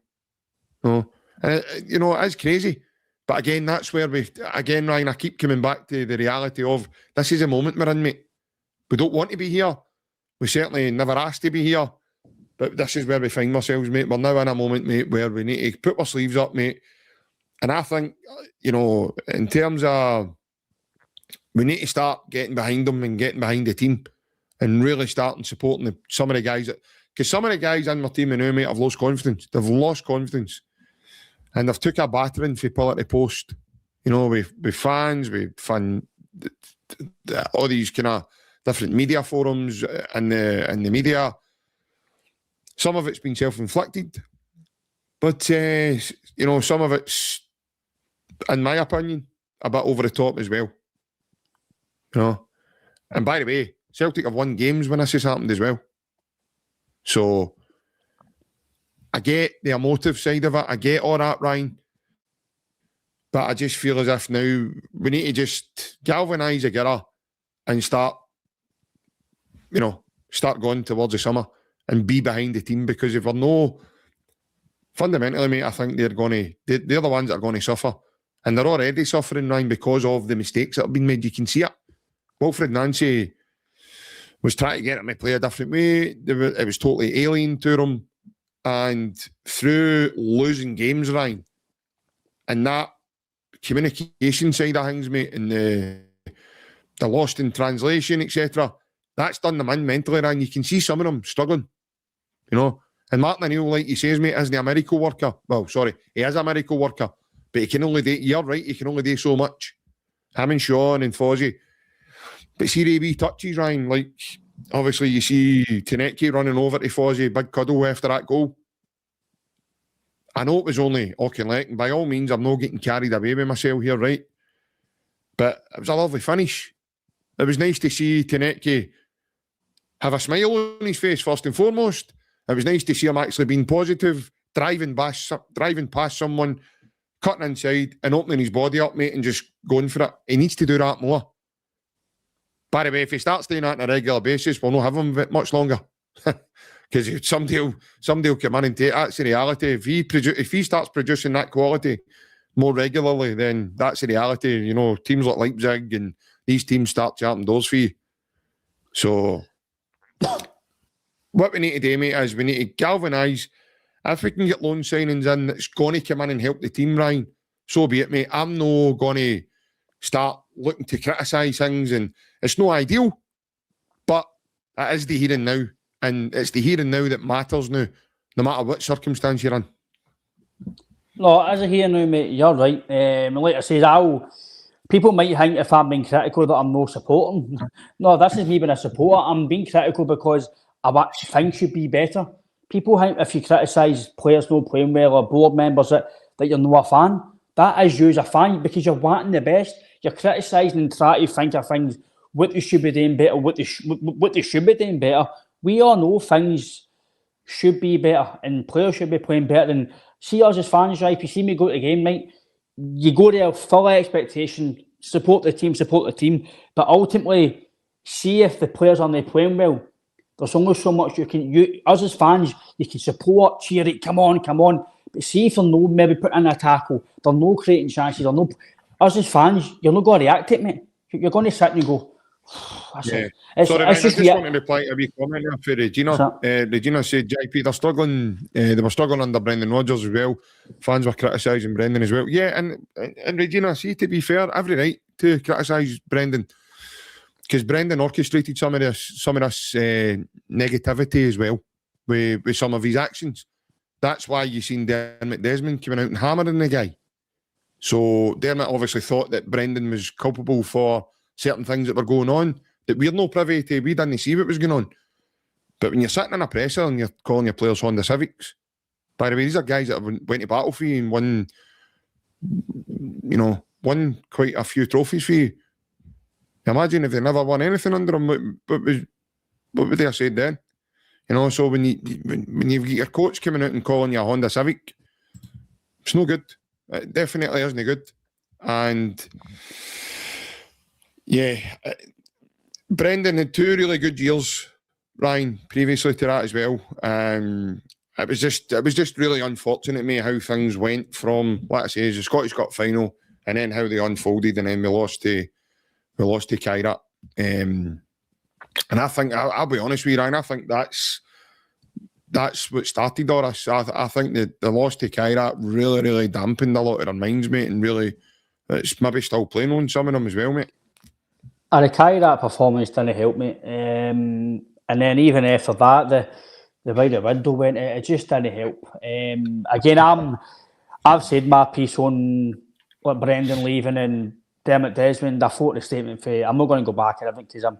[SPEAKER 2] And it is crazy. But again, that's where Ryan, I keep coming back to the reality of this is a moment we're in, mate. We don't want to be here. We certainly never asked to be here. But this is where we find ourselves, mate. We're now in a moment, mate, where we need to put our sleeves up, mate. And I think, in terms of, we need to start getting behind them and getting behind the team and really starting supporting some of the guys. Because some of the guys in my team now, mate, have lost confidence. They've lost confidence. And they've took a battering for pillar to post. With fans, with all these kind of different media forums and the media. Some of it's been self-inflicted. But, some of it's, in my opinion, a bit over the top as well. And by the way, Celtic have won games when this has happened as well. So, I get the emotive side of it. I get all that, Ryan. But I just feel as if now we need to just galvanise together and start going towards the summer and be behind the team, because if we're no, fundamentally, mate, I think they're the ones that are going to suffer. And they're already suffering, Ryan, because of the mistakes that have been made. You can see it. Wilfred Nancy, was trying to get him to play a different way. It was totally alien to him. And through losing games, Ryan, and that communication side of things, mate, and the lost in translation, etc., that's done them in mentally, Ryan. You can see some of them struggling, you know. And Martin O'Neill, like he says, mate, isn't he a miracle worker? Well, sorry, he is a miracle worker, but he can only do, you're right, he can only do so much. Him and Sean and Fozzie. But see the wee touches, Ryan, like, obviously you see Tanecki running over to Fozzie, big cuddle after that goal. I know it was only AUCHILECK, and by all means, I'm not getting carried away with myself here, right? But it was a lovely finish. It was nice to see Tanecki have a smile on his face, first and foremost. It was nice to see him actually being positive, driving past someone, cutting inside and opening his body up, mate, and just going for it. He needs to do that more. By the way, if he starts doing that on a regular basis, we'll not have him much longer. Because somebody will come in and take that's the reality. If he starts producing that quality more regularly, then that's the reality. You know, teams like Leipzig and these teams start charting doors for you. So what we need to do, mate, is we need to galvanise. If we can get loan signings in that's going to come in and help the team, Ryan, so be it, mate. I'm not going to start looking to criticise things, and it's no ideal, but it is the here and now, and it's the here and now that matters now, no matter what circumstance you're in.
[SPEAKER 3] No, as a here now, mate, you're right. Like I said, people might think if I'm being critical that I'm no supporting. No, this is me being a supporter. I'm being critical because I want things should be better. People think if you criticise players not playing well or board members that you're not a fan. That is you as a fan because you're wanting the best. You're criticising and trying to think of things, what they should be doing better, what they should be doing better. We all know things should be better and players should be playing better. And see us as fans, right? If you see me go to the game, mate, you go there full of expectation, support the team. But ultimately, see if the players aren't playing well. There's only so much us as fans, you can support, cheer it, come on. But see if they're no maybe putting in a tackle, they're no creating chances, they're no. Us as fans, you're not going to react to it, mate. You're going to sit and go.
[SPEAKER 2] Yeah. Sorry, I just want to reply to a wee comment for Regina. Regina said, JP, they're struggling. They were struggling under Brendan Rodgers as well. Fans were criticising Brendan as well. Yeah, and Regina, see, to be fair, every right to criticise Brendan. Because Brendan orchestrated some of this negativity as well with some of his actions. That's why you've seen Dermot Desmond coming out and hammering the guy. So Dermot obviously thought that Brendan was culpable for certain things that were going on that we're no privy to. We didn't see what was going on. But when you're sitting in a presser and you're calling your players Honda Civics, by the way, these are guys that went to battle for you and won quite a few trophies for you. Imagine if they never won anything under them, what would they have said then? You know, so when you've got your coach coming out and calling you a Honda Civic, it's no good. It definitely isn't good. And yeah, Brendan had 2 really good years, Ryan, previously to that as well. It was just really unfortunate, mate, how things went from, like I say, the Scottish Cup final, and then how they unfolded, and then we lost to Kyrat. And I think, I'll be honest with you, Ryan, I think that's what started all this. I think that the loss to Kyrat really, really dampened a lot of their minds, mate, and really, it's maybe still playing on some of them as well, mate.
[SPEAKER 3] The Kyrat performance didn't help me. And then even after that, the way the window went, it just didn't help. Again, I've said my piece on like Brendan leaving and Dermot Desmond. I thought the statement for. I'm not going to go back and everything because I'm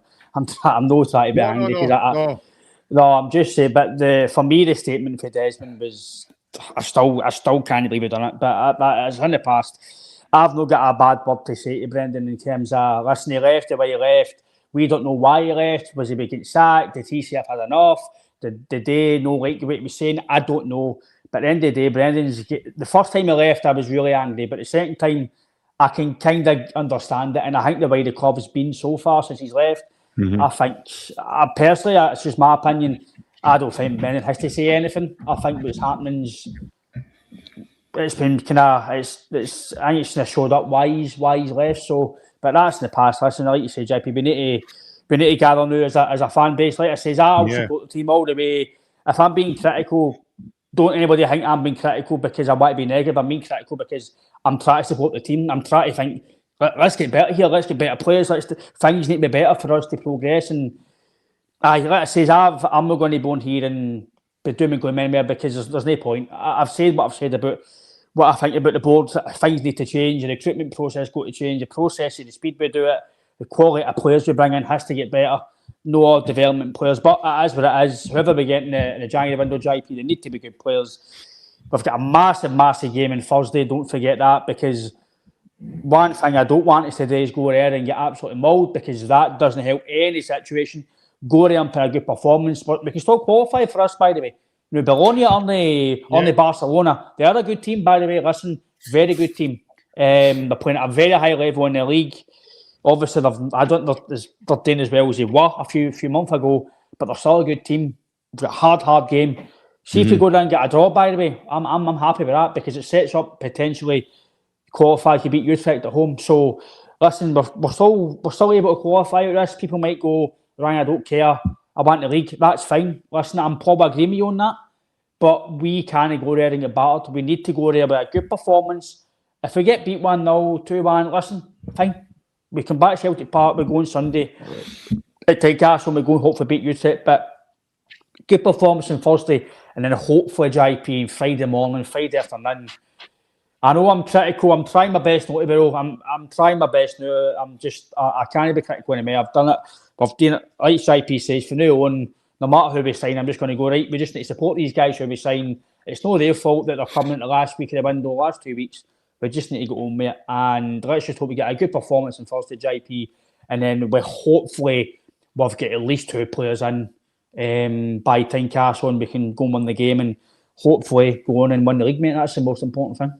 [SPEAKER 3] not trying to be angry because no, I'm just saying. But for me, the statement for Desmond was I still can't believe it done it. But it's in the past. I've not got a bad word to say to Brendan in terms of listen, he left the way he left. We don't know why he left. Was he getting sacked? Did he say I've had enough? Did they not like what he was saying? I don't know. But at the end of the day, the first time he left, I was really angry. But the second time, I can kind of understand it. And I think the way the club has been so far since he's left, I think, personally, it's just my opinion, I don't think Brendan has to say anything. I think what's happening's, it's been kind of, I think it's kind of showed up why he's left. So, but that's in the past. Listen, like you say, JP, we we need to gather now as a fan base. Like I says, I'll support the team all the way. If I'm being critical, don't anybody think I'm being critical because I want to be negative. I'm being critical because I'm trying to support the team. I'm trying to think, let's get better here. Let's get better players. Things need to be better for us to progress. And like I says, I'm not going to go on here and be doom and gloom anywhere because there's no point. I've said what I've said about what I think about the board. Things need to change. The recruitment process got to change. The process, the speed we do it, the quality of players we bring in has to get better. No development players, but it is what it is. Whoever we get in the January window, JP, they need to be good players. We've got a massive game on Thursday. Don't forget that, because one thing I don't want us to do is go there and get absolutely mauled, because that doesn't help any situation. Go there and put a good performance, but we can still qualify for us, by the way. You know, Bologna on the Barcelona, they are a good team, by the way. Listen, very good team. They're playing at a very high level in the league. Obviously, they're doing as well as they were a few months ago, but they're still a good team. They've got a hard game. See if we go down and get a draw, by the way. I'm happy with that, because it sets up potentially qualify to beat Utrecht at home. So, listen, we're still able to qualify with this. People might go, Ryan, I don't care. I want the league. That's fine. Listen, I'm probably agreeing with you on that. But we can't go there and get battered. We need to go there with a good performance. If we get beat 1-0, 2-1, listen, fine. We come back to Celtic Park, we go on Sunday at Tynecastle, and we go and hopefully beat Utrecht. But good performance on Thursday, and then hopefully JP on Friday morning, Friday afternoon. I know I'm critical. I'm trying my best not to be. I'm trying my best now. I can't be critical anymore. I've done it. We've done it. Like JP says, from now on, no matter who we sign, I'm just going to go, right, we just need to support these guys who we sign. It's not their fault that they're coming into the last week of the window, last 2 weeks. We just need to go on with it. And let's just hope we get a good performance on Thursday, JP. And then hopefully we've got at least 2 players in by Tynecastle, and we can go and win the game and hopefully go on and win the league, mate. That's the most important thing.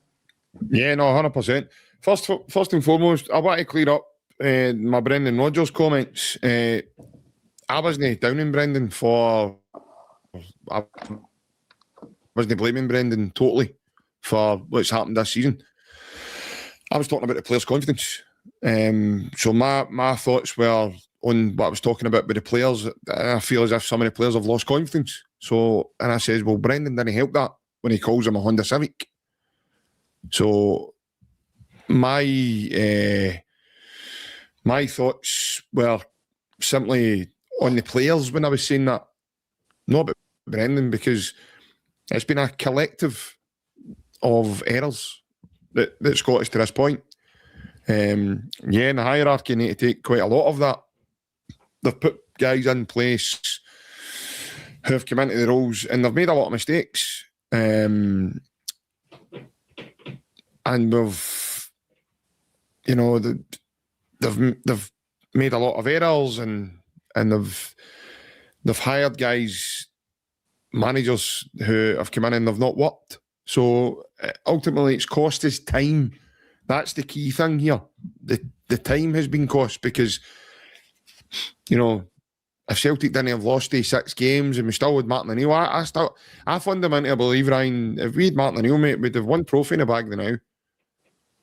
[SPEAKER 2] Yeah, no, 100%. First and foremost, I want to clear up my Brendan Rodgers comments. I wasn't downing Brendan for... I wasn't blaming Brendan totally for what's happened this season. I was talking about the players' confidence. So my thoughts were on what I was talking about with the players. I feel as if some of the players have lost confidence. So, and I says, well, Brendan didn't help that when he calls him a Honda Civic. So my thoughts were simply on the players when I was saying that, not about Brendan, because it's been a collective of errors that's got us to this point. In the hierarchy need to take quite a lot of that. They've put guys in place who have come into the roles, and they've made a lot of mistakes. And we've, you know, they've made a lot of errors, and they've hired guys, managers who have come in and they've not worked. So ultimately, it's cost us time. That's the key thing here. The time has been cost, because, you know, if Celtic didn't have lost these 6 games and we still had Martin O'Neill, I fundamentally believe, Ryan, if we had Martin O'Neill, mate, we'd have one trophy in the bag now.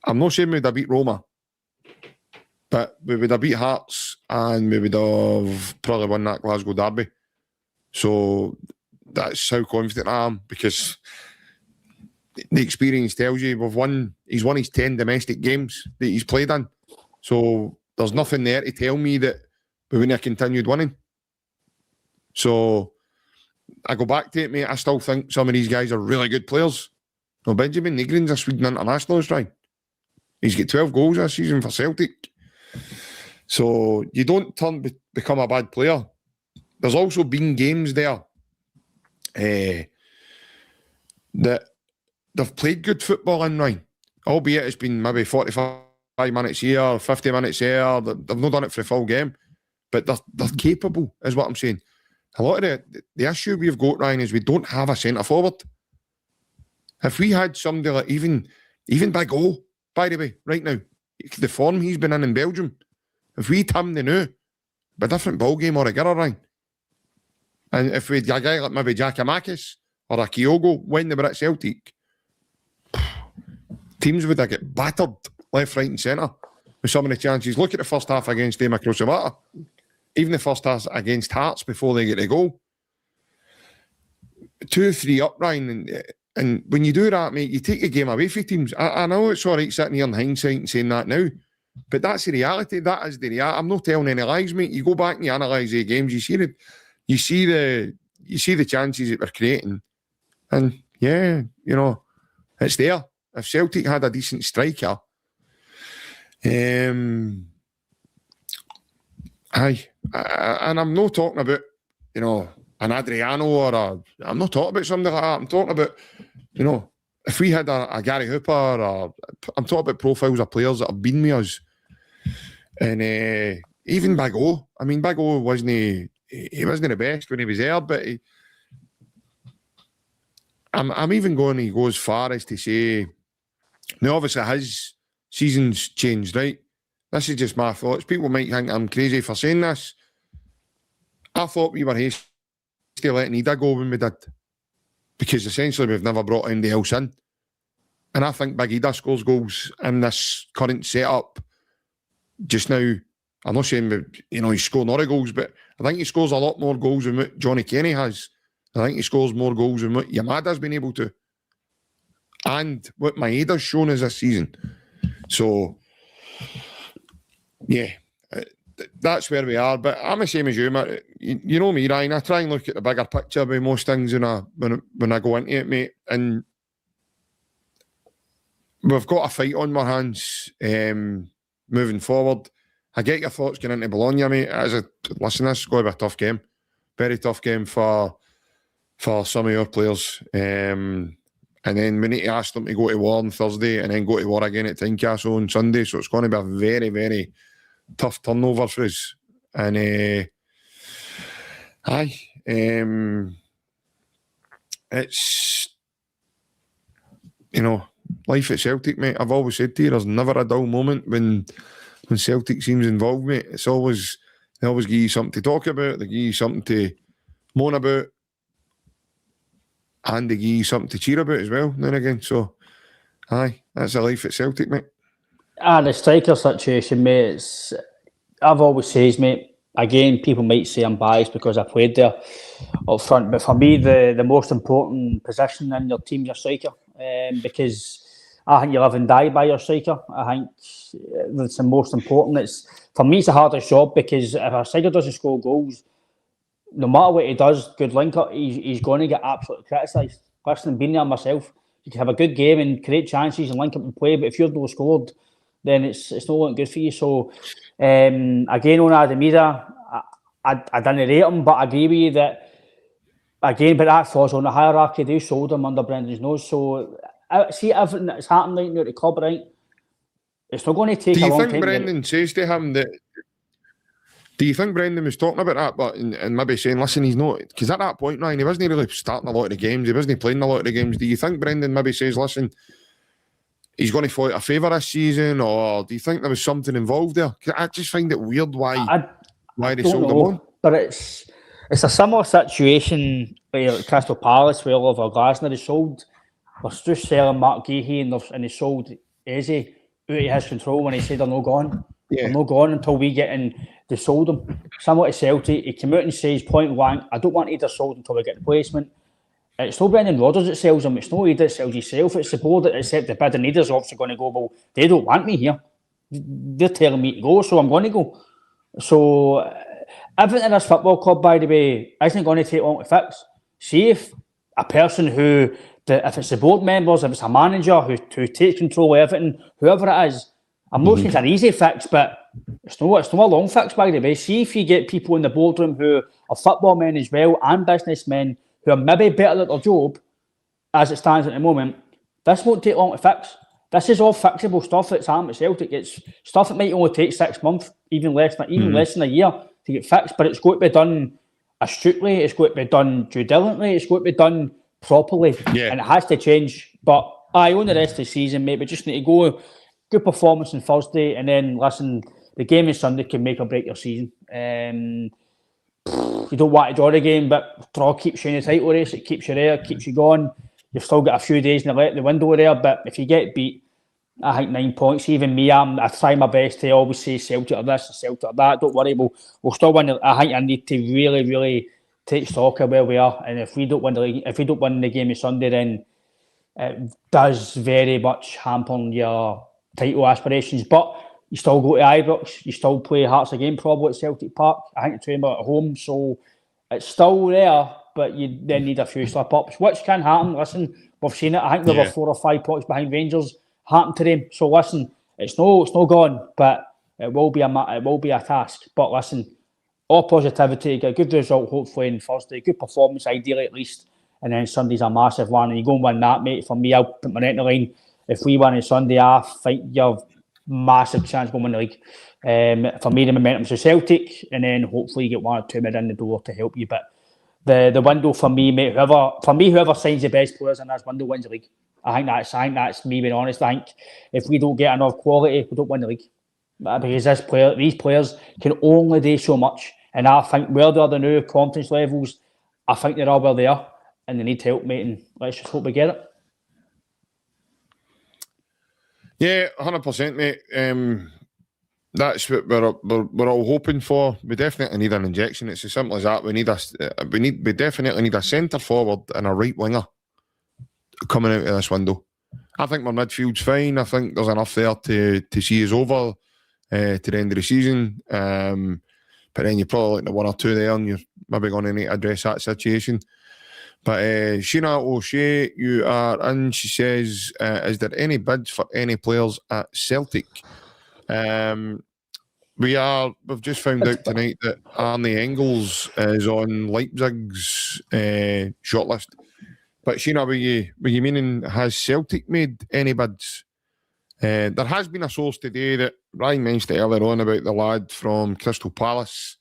[SPEAKER 2] I'm not saying we'd have beat Roma, but we would have beat Hearts, and we would have probably won that Glasgow derby. So that's how confident I am, because the experience tells you he's won his 10 domestic games that he's played in. So there's nothing there to tell me that we wouldn't have continued winning. So I go back to it, mate. I still think some of these guys are really good players. No, Benjamin Nygren's a Sweden internationalist, right? He's got 12 goals this season for Celtic. So you don't become a bad player. There's also been games there that they've played good football in, Ryan. Albeit it's been maybe 45 minutes here, 50 minutes there. They've not done it for the full game. But they're capable, is what I'm saying. A lot of the issue we've got, Ryan, is we don't have a centre forward. If we had somebody like even Big O, by the way, right now, the form he's been in Belgium, if we had him, they knew, a different ball game altogether, Ryan. And if we had a guy like maybe Giacomakis or a Kyogo when they were at Celtic, teams would have get battered left, right and centre with some of the chances. Look at the first half against Dema Krosovata. even the first half against Hearts before they get the goal. 2-3 up, Ryan, and when you do that, mate, you take a game away from teams. I know it's all right sitting here in hindsight and saying that now, but that's the reality. That is the reality. I'm not telling any lies, mate. You go back and you analyse the games, you see the chances that we're creating, and yeah, you know, it's there. If Celtic had a decent striker, and I'm not talking about, you know, an Adriano or I'm not talking about something like that. I'm talking about, you know, if we had a Gary Hooper, or I'm talking about profiles of players that have been with us, and even Big O. I mean, Big O wasn't the best when he was there, but I'm even going to go as far as to say, now obviously his season's changed, right? This is just my thoughts. People might think I'm crazy for saying this. I thought we were hasty letting Ida go when we did, because essentially we've never brought anybody else in. And I think Big Ida scores goals in this current setup just now. I'm not saying, you know, he's scored a lot of goals, but I think he scores a lot more goals than what Johnny Kenny has. I think he scores more goals than what Yamada's been able to, and what Maeda's shown us this season. So, yeah, that's where we are. But I'm the same as you, mate. You know me, Ryan. I try and look at the bigger picture with most things when I go into it, mate. And we've got a fight on our hands moving forward. I get your thoughts going into Bologna, mate. Listen, this is going to be a tough game. Very tough game for some of your players. And then we need to ask them to go to war on Thursday and then go to war again at Tynecastle on Sunday. So it's going to be a very, very tough turnover for us. And it's, you know, life at Celtic, mate. I've always said to you, there's never a dull moment when Celtic seems involved, mate. They always give you something to talk about, they give you something to moan about, and they give you something to cheer about as well now and again. So, that's the life at Celtic, mate.
[SPEAKER 3] The striker situation, mate, I've always said, mate, again, people might say I'm biased because I played there up front, but for me, the most important position in your team is your striker, because I think you live and die by your striker. I think that's the most important. For me, it's the hardest job, because if a striker doesn't score goals, no matter what he does, good linker, he's going to get absolutely criticised. Listen, being there myself, you can have a good game and create chances and link up and play, but if you're not scored, then it's not looking good for you. So, again, on Ademida, I didn't rate him, but I agree with you that, again, but that falls on the hierarchy. They sold him under Brendan's nose. So, see everything that's happened right now at the club, right? It's not going to take a long time.
[SPEAKER 2] Do you think Brendan says to him that? Do you think Brendan was talking about that, but and maybe saying, listen, he's not, because at that point, Ryan, he wasn't really starting a lot of the games. He wasn't playing a lot of the games. Do you think Brendan maybe says, listen, he's going to fight a favour this season, or do you think there was something involved there? I just find it weird why they sold him on.
[SPEAKER 3] But it's a similar situation with Crystal Palace, where Oliver Glasner is sold. They're just selling Mark Gahey, and they sold Eze out of his control when he said they're not gone. Yeah. They're not gone until we get in. They sold him. Similar to Celtic, he came out and says point blank, I don't want either sold until we get the placement. It's not Brendan Rodgers that sells him. It's not he that sells himself. It's the board that accept the bid, and Aidar's obviously going to go, well, they don't want me here. They're telling me to go, so I'm going to go. So everything in this football club, by the way, isn't going to take long to fix. See if a person who, if it's the board members, if it's a manager who takes control of everything, whoever it is, I'm not saying it's an easy fix, but it's not a long fix, by the way. See if you get people in the boardroom who are football men as well, and businessmen who are maybe better at their job as it stands at the moment. This won't take long to fix. This is all fixable stuff that's happened at Celtic. It's stuff that might only take 6 months, even less than a year to get fixed, but it's got to be done astutely, it's got to be done due diligently, it's got to be done properly, and it has to change. But on the rest of the season, mate, we just need to go. Good performance on Thursday, and then listen, the game on Sunday can make or break your season. You don't want to draw the game, but draw keeps you in the title race. It keeps you there, keeps you going. You've still got a few days in the window there, but if you get beat, I think 9 points. Even me, I try my best to always say Celtic or this, Celtic or that. Don't worry, we'll still win. I think I need to really, really take stock of where we are. And if we don't win the league, if we don't win the game on Sunday, then it does very much hamper your title aspirations. But you still go to Ibrox, you still play Hearts again, probably at Celtic Park. I think it's at home, so it's still there. But you then need a few slip ups, which can happen. Listen, we've seen it. I think we were 4 or 5 points behind Rangers. Happened to them. So listen, it's no gone, but it will be a task. But listen, all positivity, get a good result hopefully on Thursday, good performance ideally at least, and then Sunday's a massive one, and you go and win that, mate. For me, I'll put my neck in the line. If we win on Sunday, I think you have massive chance of winning the league. For me, the momentum's to Celtic, and then hopefully you get 1 or 2 men in the door to help you. But the window for me, mate, whoever signs the best players in this window wins the league. I think that's me being honest. I think if we don't get enough quality, we don't win the league. Because these players can only do so much. And I think where they're the new confidence levels, I think they're all where they are. And they need help, mate. And let's just hope we get it.
[SPEAKER 2] Yeah, 100%, mate. That's what we're all hoping for. We definitely need an injection. It's as simple as that. We definitely need a centre forward and a right winger coming out of this window. I think my midfield's fine. I think there's enough there to see us over to the end of the season. But then you're probably like the 1 or 2 there, and you're maybe going to need to address that situation. But Sheena O'Shea, you are in. She says, is there any bids for any players at Celtic? We've just found out tonight that Arne Engels is on Leipzig's shortlist. But Sheena, were you meaning, has Celtic made any bids? There has been a source today that Ryan mentioned earlier on about the lad from Crystal Palace.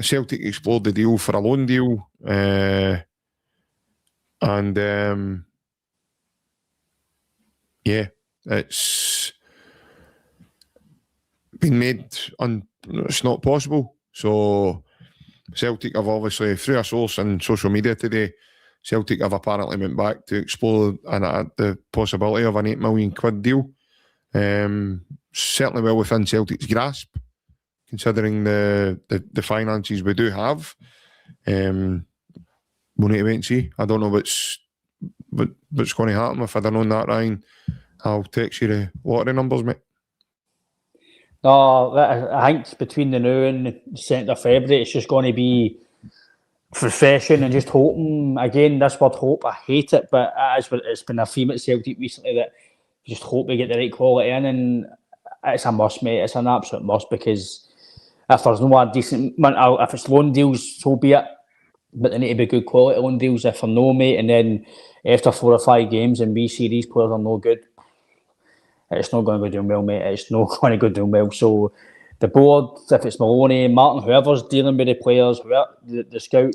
[SPEAKER 2] Celtic explored the deal for a loan deal. It's been made it's not possible. So Celtic have obviously, through a source on social media today, Celtic have apparently went back to explore the possibility of an £8 million deal. Certainly well within Celtic's grasp, considering the finances we do have. We'll need to wait and see. I don't know what's going to happen. If I'd have known that, Ryan, I'll text you the lottery numbers, mate.
[SPEAKER 3] No, I think between the now and the 2nd of February, it's just going to be refreshing and just hoping. Again, this word hope, I hate it, but it's been a theme at Celtic recently that you just hope we get the right quality in, and it's a must, mate. It's an absolute must, because if there's no more decent, if it's loan deals, so be it, but they need to be good quality loan deals. If they're no, mate, and then after 4 or 5 games and we see these players are no good, it's not going to go doing well, mate. It's not going to go doing well. So the board, if it's Maloney, Martin, whoever's dealing with the players, the scout,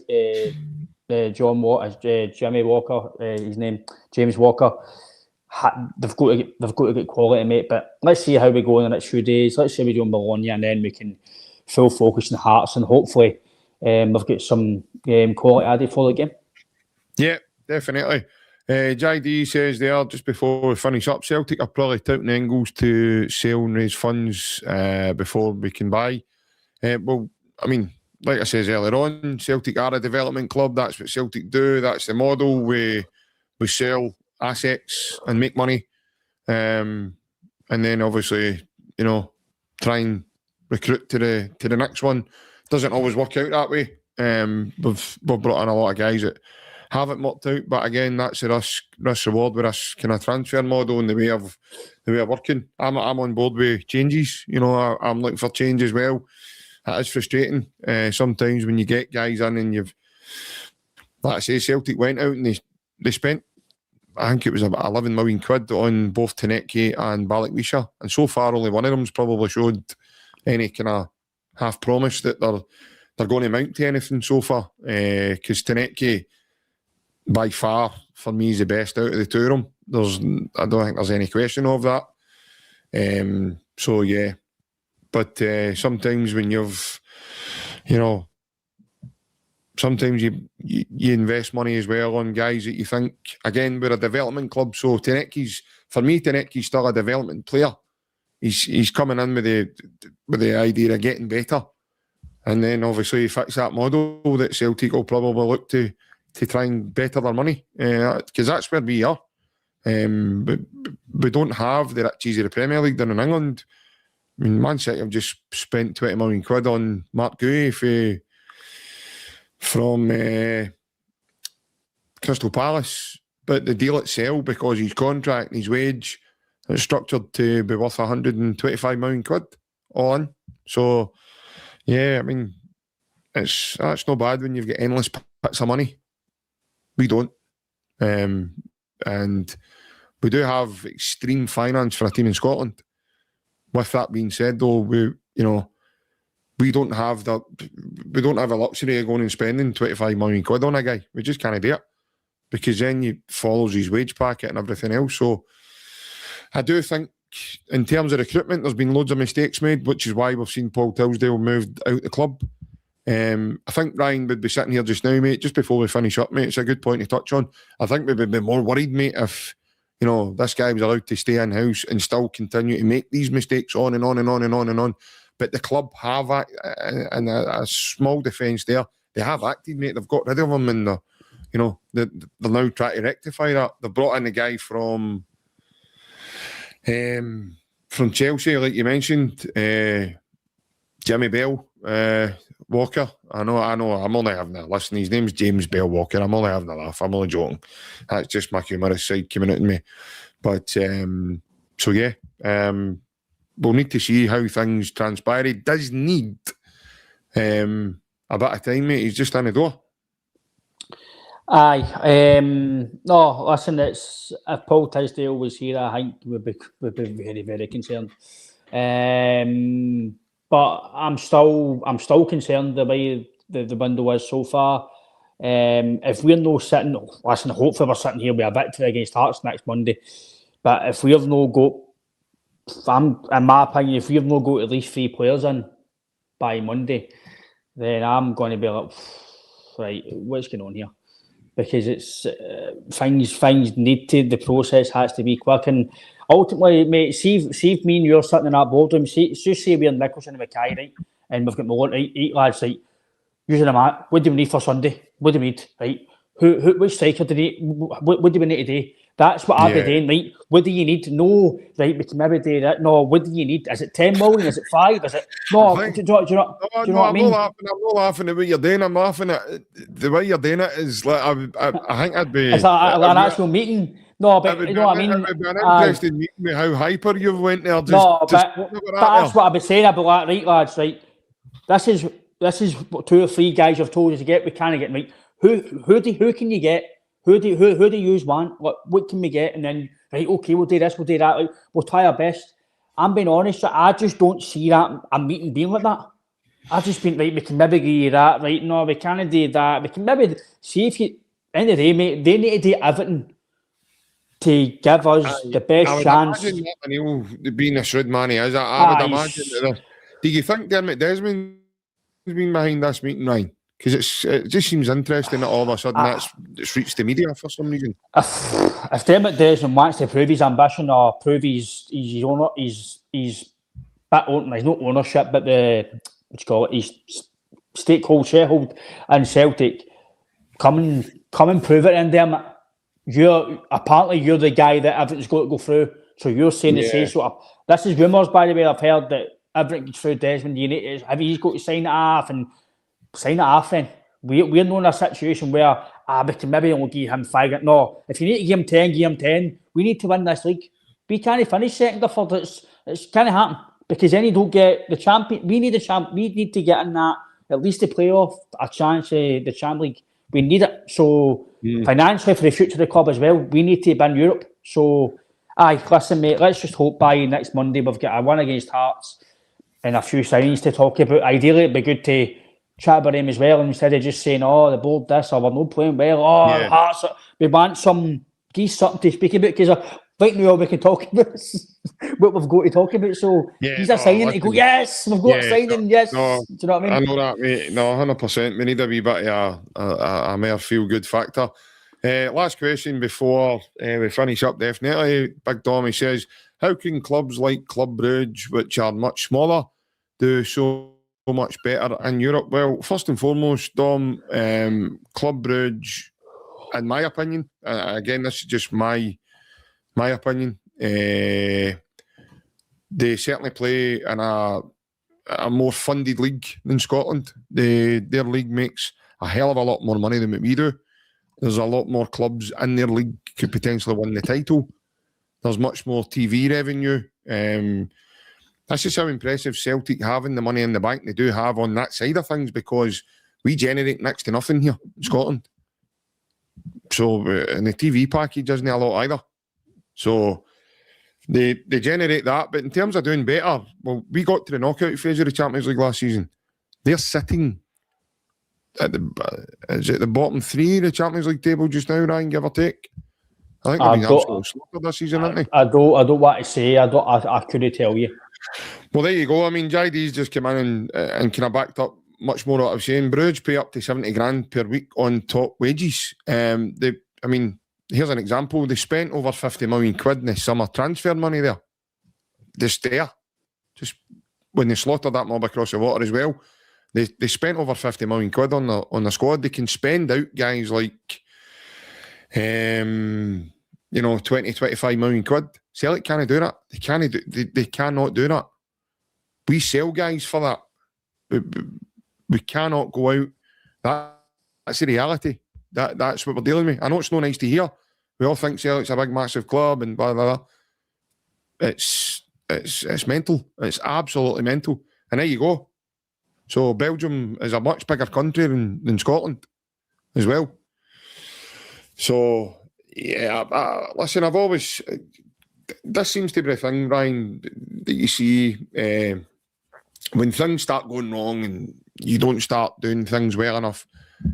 [SPEAKER 3] Jimmy Walker, his name, James Walker, they've got to get quality, mate. But let's see how we go in the next few days. Let's see how we do in Bologna, and then we can full focus on Hearts, and hopefully we've got some quality added for the game.
[SPEAKER 2] Yeah, definitely. JD says there, just before we finish up, Celtic are probably touting Engels to sell and raise funds before we can buy. Well, I mean, like I said earlier on, Celtic are a development club. That's what Celtic do. That's the model. We sell assets and make money. And then obviously, try and recruit to the next one. Doesn't always work out that way. We've brought in a lot of guys that haven't worked out, but again, that's a risk reward with this kind of transfer model and the way of working. I'm on board with changes. I'm looking for change as well. It is frustrating sometimes when you get guys in and like I say, Celtic went out and they spent, I think it was about 11 million quid on both Tanecki and Balikwisha, and so far only one of them's probably showed any kind of half promise that they're going to mount to anything so far. Because Tanecki, by far, for me, is the best out of the two of them. I don't think there's any question of that. So yeah, but sometimes when sometimes you invest money as well on guys that you think, again, we're a development club. So Tanecki's for me to think he's still a development player. He's coming in with the idea of getting better. And then obviously he fits that model that Celtic will probably look to try and better their money. Because that's where we are. But we don't have the riches of the Premier League down in England. I mean, Man City have just spent 20 million quid on Mark Guéhi from Crystal Palace. But the deal itself, because his contract and his wage is structured to be worth 125 million quid all in. So, yeah, I mean, that's not bad when you've got endless bits of money. We don't. And we do have extreme finance for a team in Scotland. With that being said, though, we don't have a luxury of going and spending 25 million quid on a guy. We just can't do it, because then he follows his wage packet and everything else. So I do think in terms of recruitment, there's been loads of mistakes made, which is why we've seen Paul Tilsdale moved out the club. I think Ryan would be sitting here just now, mate, just before we finish up, mate. It's a good point to touch on. I think we would be more worried, mate, if this guy was allowed to stay in-house and still continue to make these mistakes on and on and on and on and on. But the club have, in a small defence there, they have acted, mate. They've got rid of him, and they're now trying to rectify that. They've brought in a guy from Chelsea, like you mentioned, Jimmy Bell Walker. I know. I'm only having a listen. His name's James Bell Walker. I'm only having a laugh. I'm only joking. That's just my humorous side coming out in me. But so yeah, we'll need to see how things transpire. He does need a bit of time, mate. He's just in the door.
[SPEAKER 3] Aye. No, listen, it's if Paul Tisdale was here, I think we'd be very, very concerned. But I'm still concerned the way the window is so far. If we're no sitting, listen, hopefully we're sitting here with a victory against Hearts next Monday. But if we have no got, in my opinion, if we have no got at least 3 players in by Monday, then I'm going to be like, right, what's going on here? Because it's things need to, the process has to be quick. And ultimately, mate, see if me and you're sitting in that boardroom, just say we're Nicholson and Mackay, right? And we've got Malone, right? 8 lads, right? Using a mat, what do we need for Sunday? What do we need, right? Which striker do we need? What do we need to do? That's what I'll be doing, right? What do you need? No, right, we can maybe do that. No, what do you need? Is it 10 million? Is it 5? Is it... No, do you know what I mean?
[SPEAKER 2] I'm not laughing at what you're doing. I'm laughing at the way you're doing it is like, I think I'd be...
[SPEAKER 3] It's an actual meeting. No, but you know what I mean?
[SPEAKER 2] It would be an interesting meeting with how hyper you went there.
[SPEAKER 3] But that's what I've been saying. I'd be like, right, lads, right, this is what 2 or 3 guys have told us to get. We can't get, right? Who can you get? Who do you want? What can we get? And then, right, okay, we'll do this, we'll do that. Like, we'll try our best. I'm being honest, I just don't see that a meeting being like that. I just think, right, we can maybe give you that, right? No, we can't do that. We can maybe see if you, end of the day, mate, they need to do everything to give us the best chance.
[SPEAKER 2] Imagine Oneill being a shrewd man he is. I would imagine that. Do you think Dermot Desmond's been behind this meeting, Ryan? Because it just seems interesting that all of a sudden it's reached the media for some reason.
[SPEAKER 3] If Dermot Desmond wants to prove his ambition or prove his not ownership, but his stakeholder shareholder in Celtic, come and prove it in Dermot. You're the guy that everything's got to go through. So you're saying the same sort of. This is rumours, by the way. I've heard that everything goes through Desmond. He's got to sign it off and. Sign it off then. We're not in a situation where we can maybe only give him 5. No, if you need to give him 10, give him 10. We need to win this league. We can't finish second or third. It's can't happen. Because then you don't get the champion. We need the champ. We need to get in that, at least the playoff, a chance the Champions League. We need it. So financially for the future of the club as well, we need to be in Europe. So listen, mate, let's just hope by next Monday we've got a win against Hearts and a few signings to talk about. Ideally it'd be good to chat about him as well, instead of just saying, the board this, or we're not playing well, Hearts, we want something to speak about, because right now all we can talk about is what we've got to talk about. So he's a signing to go, yes, we've got a signing, yes. No, do you know what I mean?
[SPEAKER 2] I know that, mate. No, 100%. We need a wee bit of a mere feel-good factor. Last question before we finish up, definitely. Big Dommy says, how can clubs like Club Brugge, which are much smaller, do so much better in Europe? Well, first and foremost, Dom, Club Brugge, in my opinion, again, this is just my opinion, they certainly play in a more funded league than Scotland. Their league makes a hell of a lot more money than what we do. There's a lot more clubs in their league could potentially win the title. There's much more TV revenue. That's just how impressive Celtic having the money in the bank they do have on that side of things, because we generate next to nothing here in Scotland. So, and the TV package isn't a lot either. So, they generate that. But in terms of doing better, well, we got to the knockout phase of the Champions League last season. They're sitting at the bottom three of the Champions League table just now, Ryan, give or take. I think they've been absolutely slaughtered this season, haven't they?
[SPEAKER 3] I don't want to say. I couldn't tell you.
[SPEAKER 2] Well, there you go. I mean, JD's just come in and kind of backed up much more what I was saying. Brugge pay up to 70 grand per week on top wages. Here's an example. They spent over 50 million quid in the summer transfer money there. Just when they slaughtered that mob across the water as well. They spent over 50 million quid on the squad. They can spend out guys like 20, 25 million quid. Celtic can't do that. They cannot do that. We sell guys for that. We cannot go out. That's the reality. That's what we're dealing with. I know it's no nice to hear. We all think Celtic's a big, massive club and blah, blah, blah. It's mental. It's absolutely mental. And there you go. So Belgium is a much bigger country than Scotland as well. So, yeah, listen, I've always... This seems to be a thing, Ryan, that you see when things start going wrong and you don't start doing things well enough.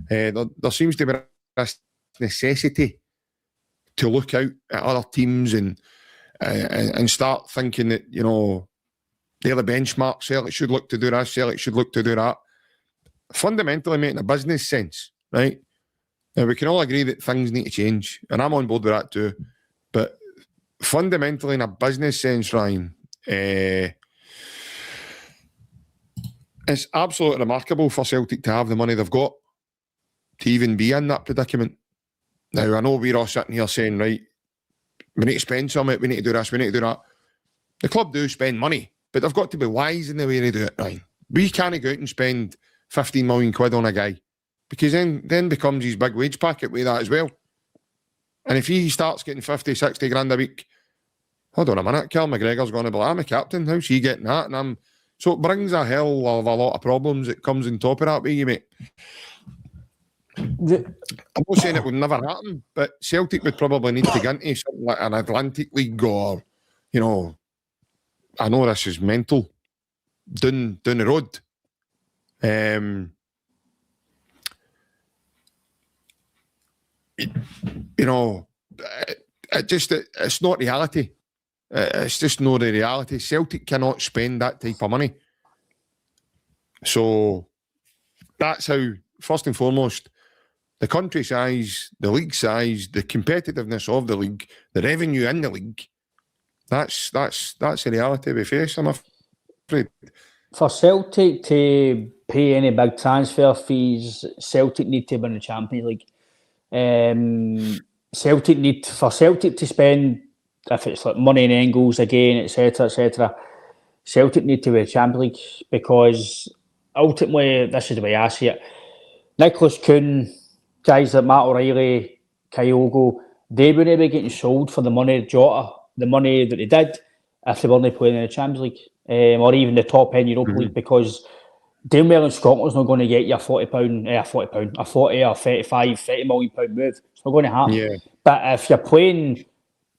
[SPEAKER 2] There seems to be this necessity to look out at other teams and start thinking that, they're the benchmark. Celtic should look to do this. Celtic should look to do that. Fundamentally, mate, in a business sense, right? Now, we can all agree that things need to change, and I'm on board with that too. But fundamentally, in a business sense, Ryan, it's absolutely remarkable for Celtic to have the money they've got to even be in that predicament. Now, I know we're all sitting here saying, right, we need to spend some of it, we need to do this, we need to do that. The club do spend money, but they've got to be wise in the way they do it, right? We can't go out and spend 15 million quid on a guy, because then becomes his big wage packet with that as well. And if he starts getting 50, 60 grand a week, hold on a minute, Cal McGregor's going to be like, I'm a captain, how's he getting that? So it brings a hell of a lot of problems that comes on top of that with you, mate. I'm not saying it would never happen, but Celtic would probably need to get into something like an Atlantic League or, I know this is mental, down the road. It's not reality. It's just not the reality. Celtic cannot spend that type of money. So that's how, first and foremost, the country size, the league size, the competitiveness of the league, the revenue in the league, that's the reality we face, I'm afraid.
[SPEAKER 3] For Celtic to pay any big transfer fees, Celtic need to win the Champions League. Celtic to spend, if it's like money in Engels again, etc., Celtic need to win the Champions League, because ultimately, this is the way I see it. Nicholas Kuhn, guys like Matt O'Reilly, Kyogo, they wouldn't be getting sold for the money the money that they did if they weren't playing in the Champions League, or even the top end Europa League, because doing well in Scotland's not going to get you a 40 or 35, 30 million pound move. It's not going to happen. Yeah. But if you're playing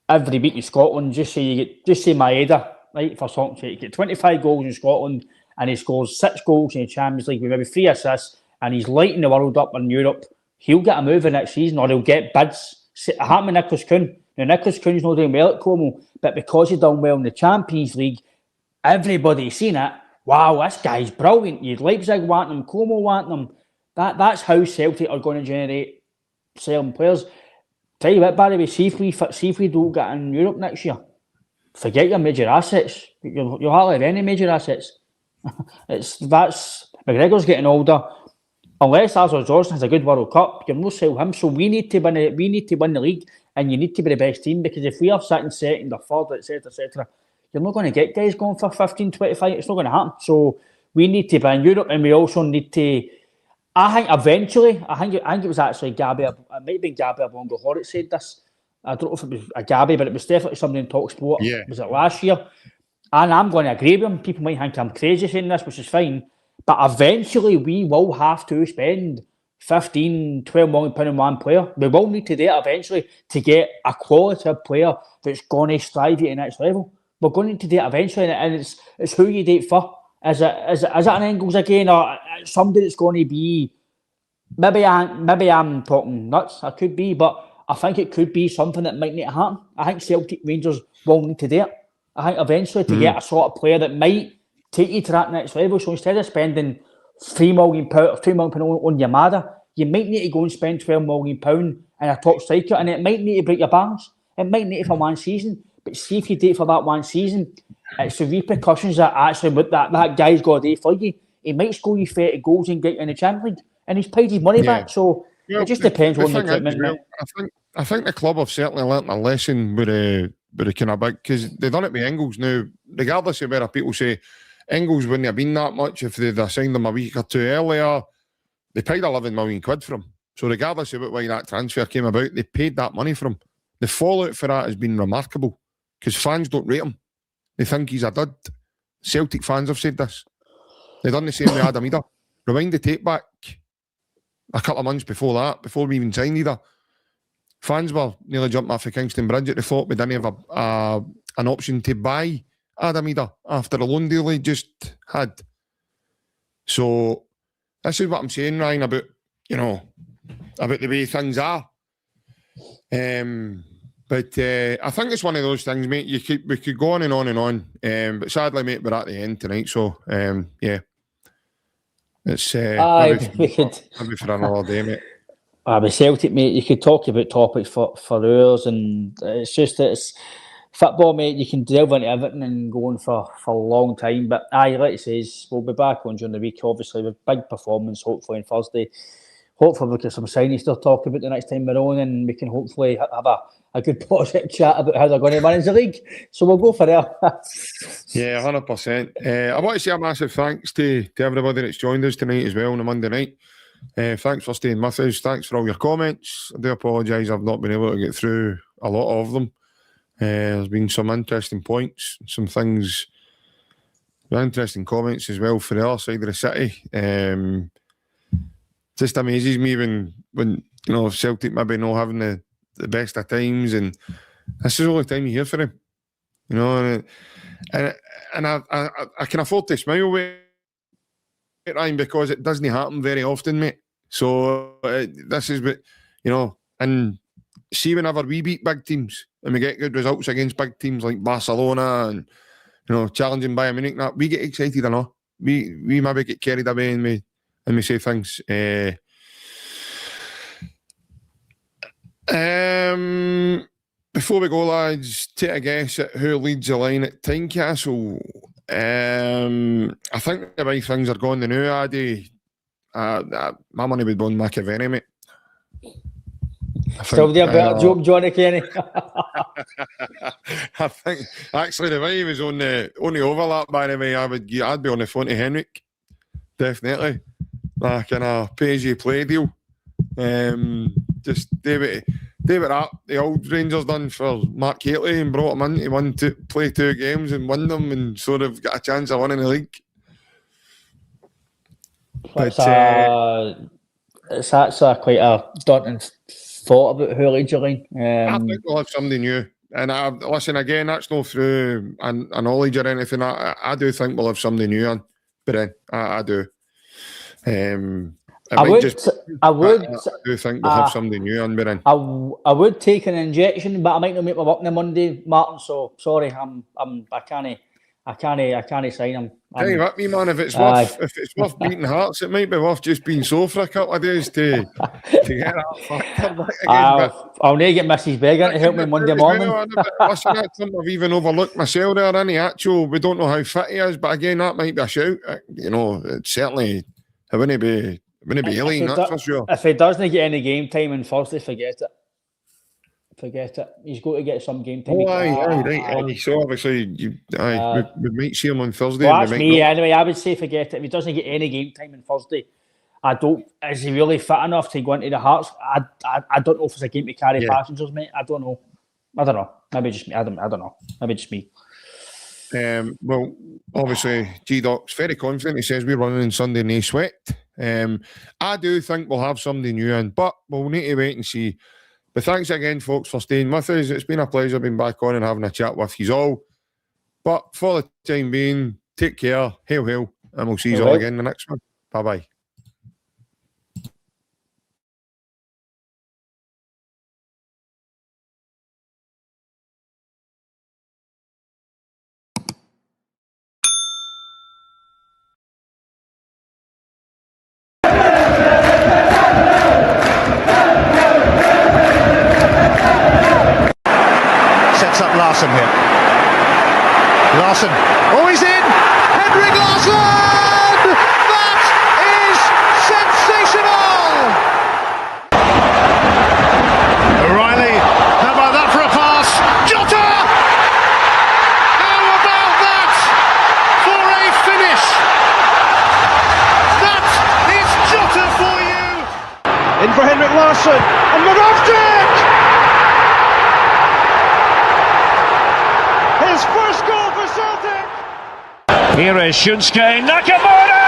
[SPEAKER 3] every week in Scotland, just say Maeda, right, for something, you get 25 goals in Scotland and he scores 6 goals in the Champions League with maybe 3 assists, and he's lighting the world up in Europe, he'll get a move in next season, or he'll get bids. It happened with Nicholas Kuhn. Now, Nicholas Kuhn's not doing well at Como, but because he's done well in the Champions League, everybody's seen it. Wow, this guy's brilliant. You'd Leipzig want him, Como want him. That's how Celtic are going to generate selling players. Tell you what, Barry, see if we don't get in Europe next year, forget your major assets. You'll hardly have any major assets. That's McGregor's getting older. Unless Azor Johnson has a good World Cup, you'll not sell him. So we need to win the league, and you need to be the best team, because if we are sitting second or third, etc., you're not going to get guys going for 15, 25. It's not going to happen. So we need to be in Europe, and we also need to. I think eventually, I think it was actually Gabby. It might have been Gabby Abongo that said this. I don't know if it was a Gabby, but it was definitely somebody in TalkSport.
[SPEAKER 2] Yeah.
[SPEAKER 3] Was it last year? And I'm going to agree with him. People might think I'm crazy saying this, which is fine. But eventually, we will have to spend 15, 12 million pound on one player. We will need to do it eventually to get a quality player that's going to strive at the next level. We're going to need to do it eventually, and it's who you date for. Is it an Engels again, or somebody that's going to be? Maybe I'm talking nuts. I could be, but I think it could be something that might need to happen. I think Celtic Rangers will need to do it. I think eventually to get a sort of player that might take you to that next level. So instead of spending £3 million or £2 million on Yamada, you might need to go and spend £12 million on a top striker, and it might need to break your balance. It might need it for one season, but see if you do it for that one season, it's the repercussions that actually what that guy's got to do for you. He might score you 30 goals and get you in the Champions League, and he's paid his money back. So it just depends on the equipment.
[SPEAKER 2] I think the club have certainly learnt a lesson with the kind of big, because they've done it with Engels now. Regardless of whether people say Engels wouldn't have been that much if they'd assigned him a week or two earlier, they paid £11 million for him. So regardless of why that transfer came about, they paid that money for him. The fallout for that has been remarkable, because fans don't rate him. They think he's a dud. Celtic fans have said this. They've done the same with Adam Eder. Rewind the tape back a couple of months before that, before we even signed Eder. Fans were nearly jumping off the Kingston Bridge at the thought we didn't have an option to buy Adam Eder after the loan deal he just had. So this is what I'm saying, Ryan, about the way things are. But I think it's one of those things, mate. We could go on and on and on. But sadly, mate, we're at the end tonight. So yeah, it's maybe for another day, mate.
[SPEAKER 3] With Celtic, mate, you could talk about topics for hours, and it's just that it's football, mate. You can delve into everything and go on for a long time. But like it says, we'll be back on during the week, obviously, with big performance, hopefully on Thursday. Hopefully, we'll get some signings to talk about the next time we're on, and we can hopefully have a good positive chat about how they're going to manage the league. So we'll go for there.
[SPEAKER 2] Yeah, 100%. I want to say a massive thanks to everybody that's joined us tonight as well on a Monday night. Thanks for staying with us. Thanks for all your comments. I do apologise I've not been able to get through a lot of them. There's been some interesting points, some things, interesting comments as well for the other side of the city. Just amazes me when Celtic maybe not having the best of times, and this is the only time you hear from him. And I can afford to smile with it, Ryan, because it doesn't happen very often, mate. So this is what, and see, whenever we beat big teams and we get good results against big teams like Barcelona and challenging Bayern Munich, we get excited and all. We maybe get carried away and we say things. Before we go, lads, take a guess at who leads the line at Tynecastle. I think the way things are going now, Addy, my money would be on McAvenny, mate.
[SPEAKER 3] Still there, better job, Johnny Kenny.
[SPEAKER 2] I think actually the way he was on the overlap, by the way, I'd be on the phone to Henrik, definitely. Like in a pay-as-you-play deal. Just David that the old Rangers done for Mark Haley and brought him in to play 2 games and win them and sort of got a chance of winning the league.
[SPEAKER 3] It's actually quite a daunting thought about who leads your line.
[SPEAKER 2] I think we'll have somebody new. And listen, again, that's not through a knowledge or anything. I do think we'll have somebody new on. But then, I do. I do think we'll have somebody new on, but
[SPEAKER 3] I would take an injection, but I might not make my work on Monday, Martin. So sorry, I I can't sign him.
[SPEAKER 2] Tell you what, me man, if it's worth beating Hearts, it might be worth just being so for a couple of days to get that factor back again.
[SPEAKER 3] I'll need to get Mrs. Beggar to help me Monday morning.
[SPEAKER 2] Listen, that's something I've even overlooked myself there. We don't know how fit he is, but again, that might be a shout. You know, it's certainly it wouldn't be alien, that's for sure.
[SPEAKER 3] If he doesn't get any game time on Thursday, forget it. He's got to get some game time.
[SPEAKER 2] Right. So obviously, we might see him on Thursday.
[SPEAKER 3] Well, that's me anyway. I would say forget it. If he doesn't get any game time on Thursday, is he really fit enough to go into the Hearts? I don't know if it's a game to carry passengers, mate. I don't know. Maybe just me. I don't know. Maybe just me.
[SPEAKER 2] Well, obviously, G-Doc's very confident. He says we're running on Sunday, no sweat. I do think we'll have somebody new in, but we'll need to wait and see. But thanks again, folks, for staying with us. It's been a pleasure being back on and having a chat with you all. But for the time being, take care, hail, and we'll see you all again in the next one. Bye-bye.
[SPEAKER 1] Up Larsson here. Larsson. Oh, he's in! Henrik Larsson! That is sensational! O'Reilly, how about that for a pass? Jota! How about that for a finish? That is Jota for you! In for Henrik Larsson, and Moravcik! His first goal for Celtic! Here is Shunsuke Nakamura!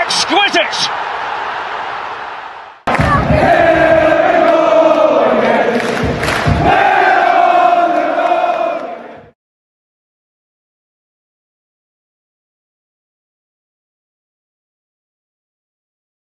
[SPEAKER 1] Exquisite!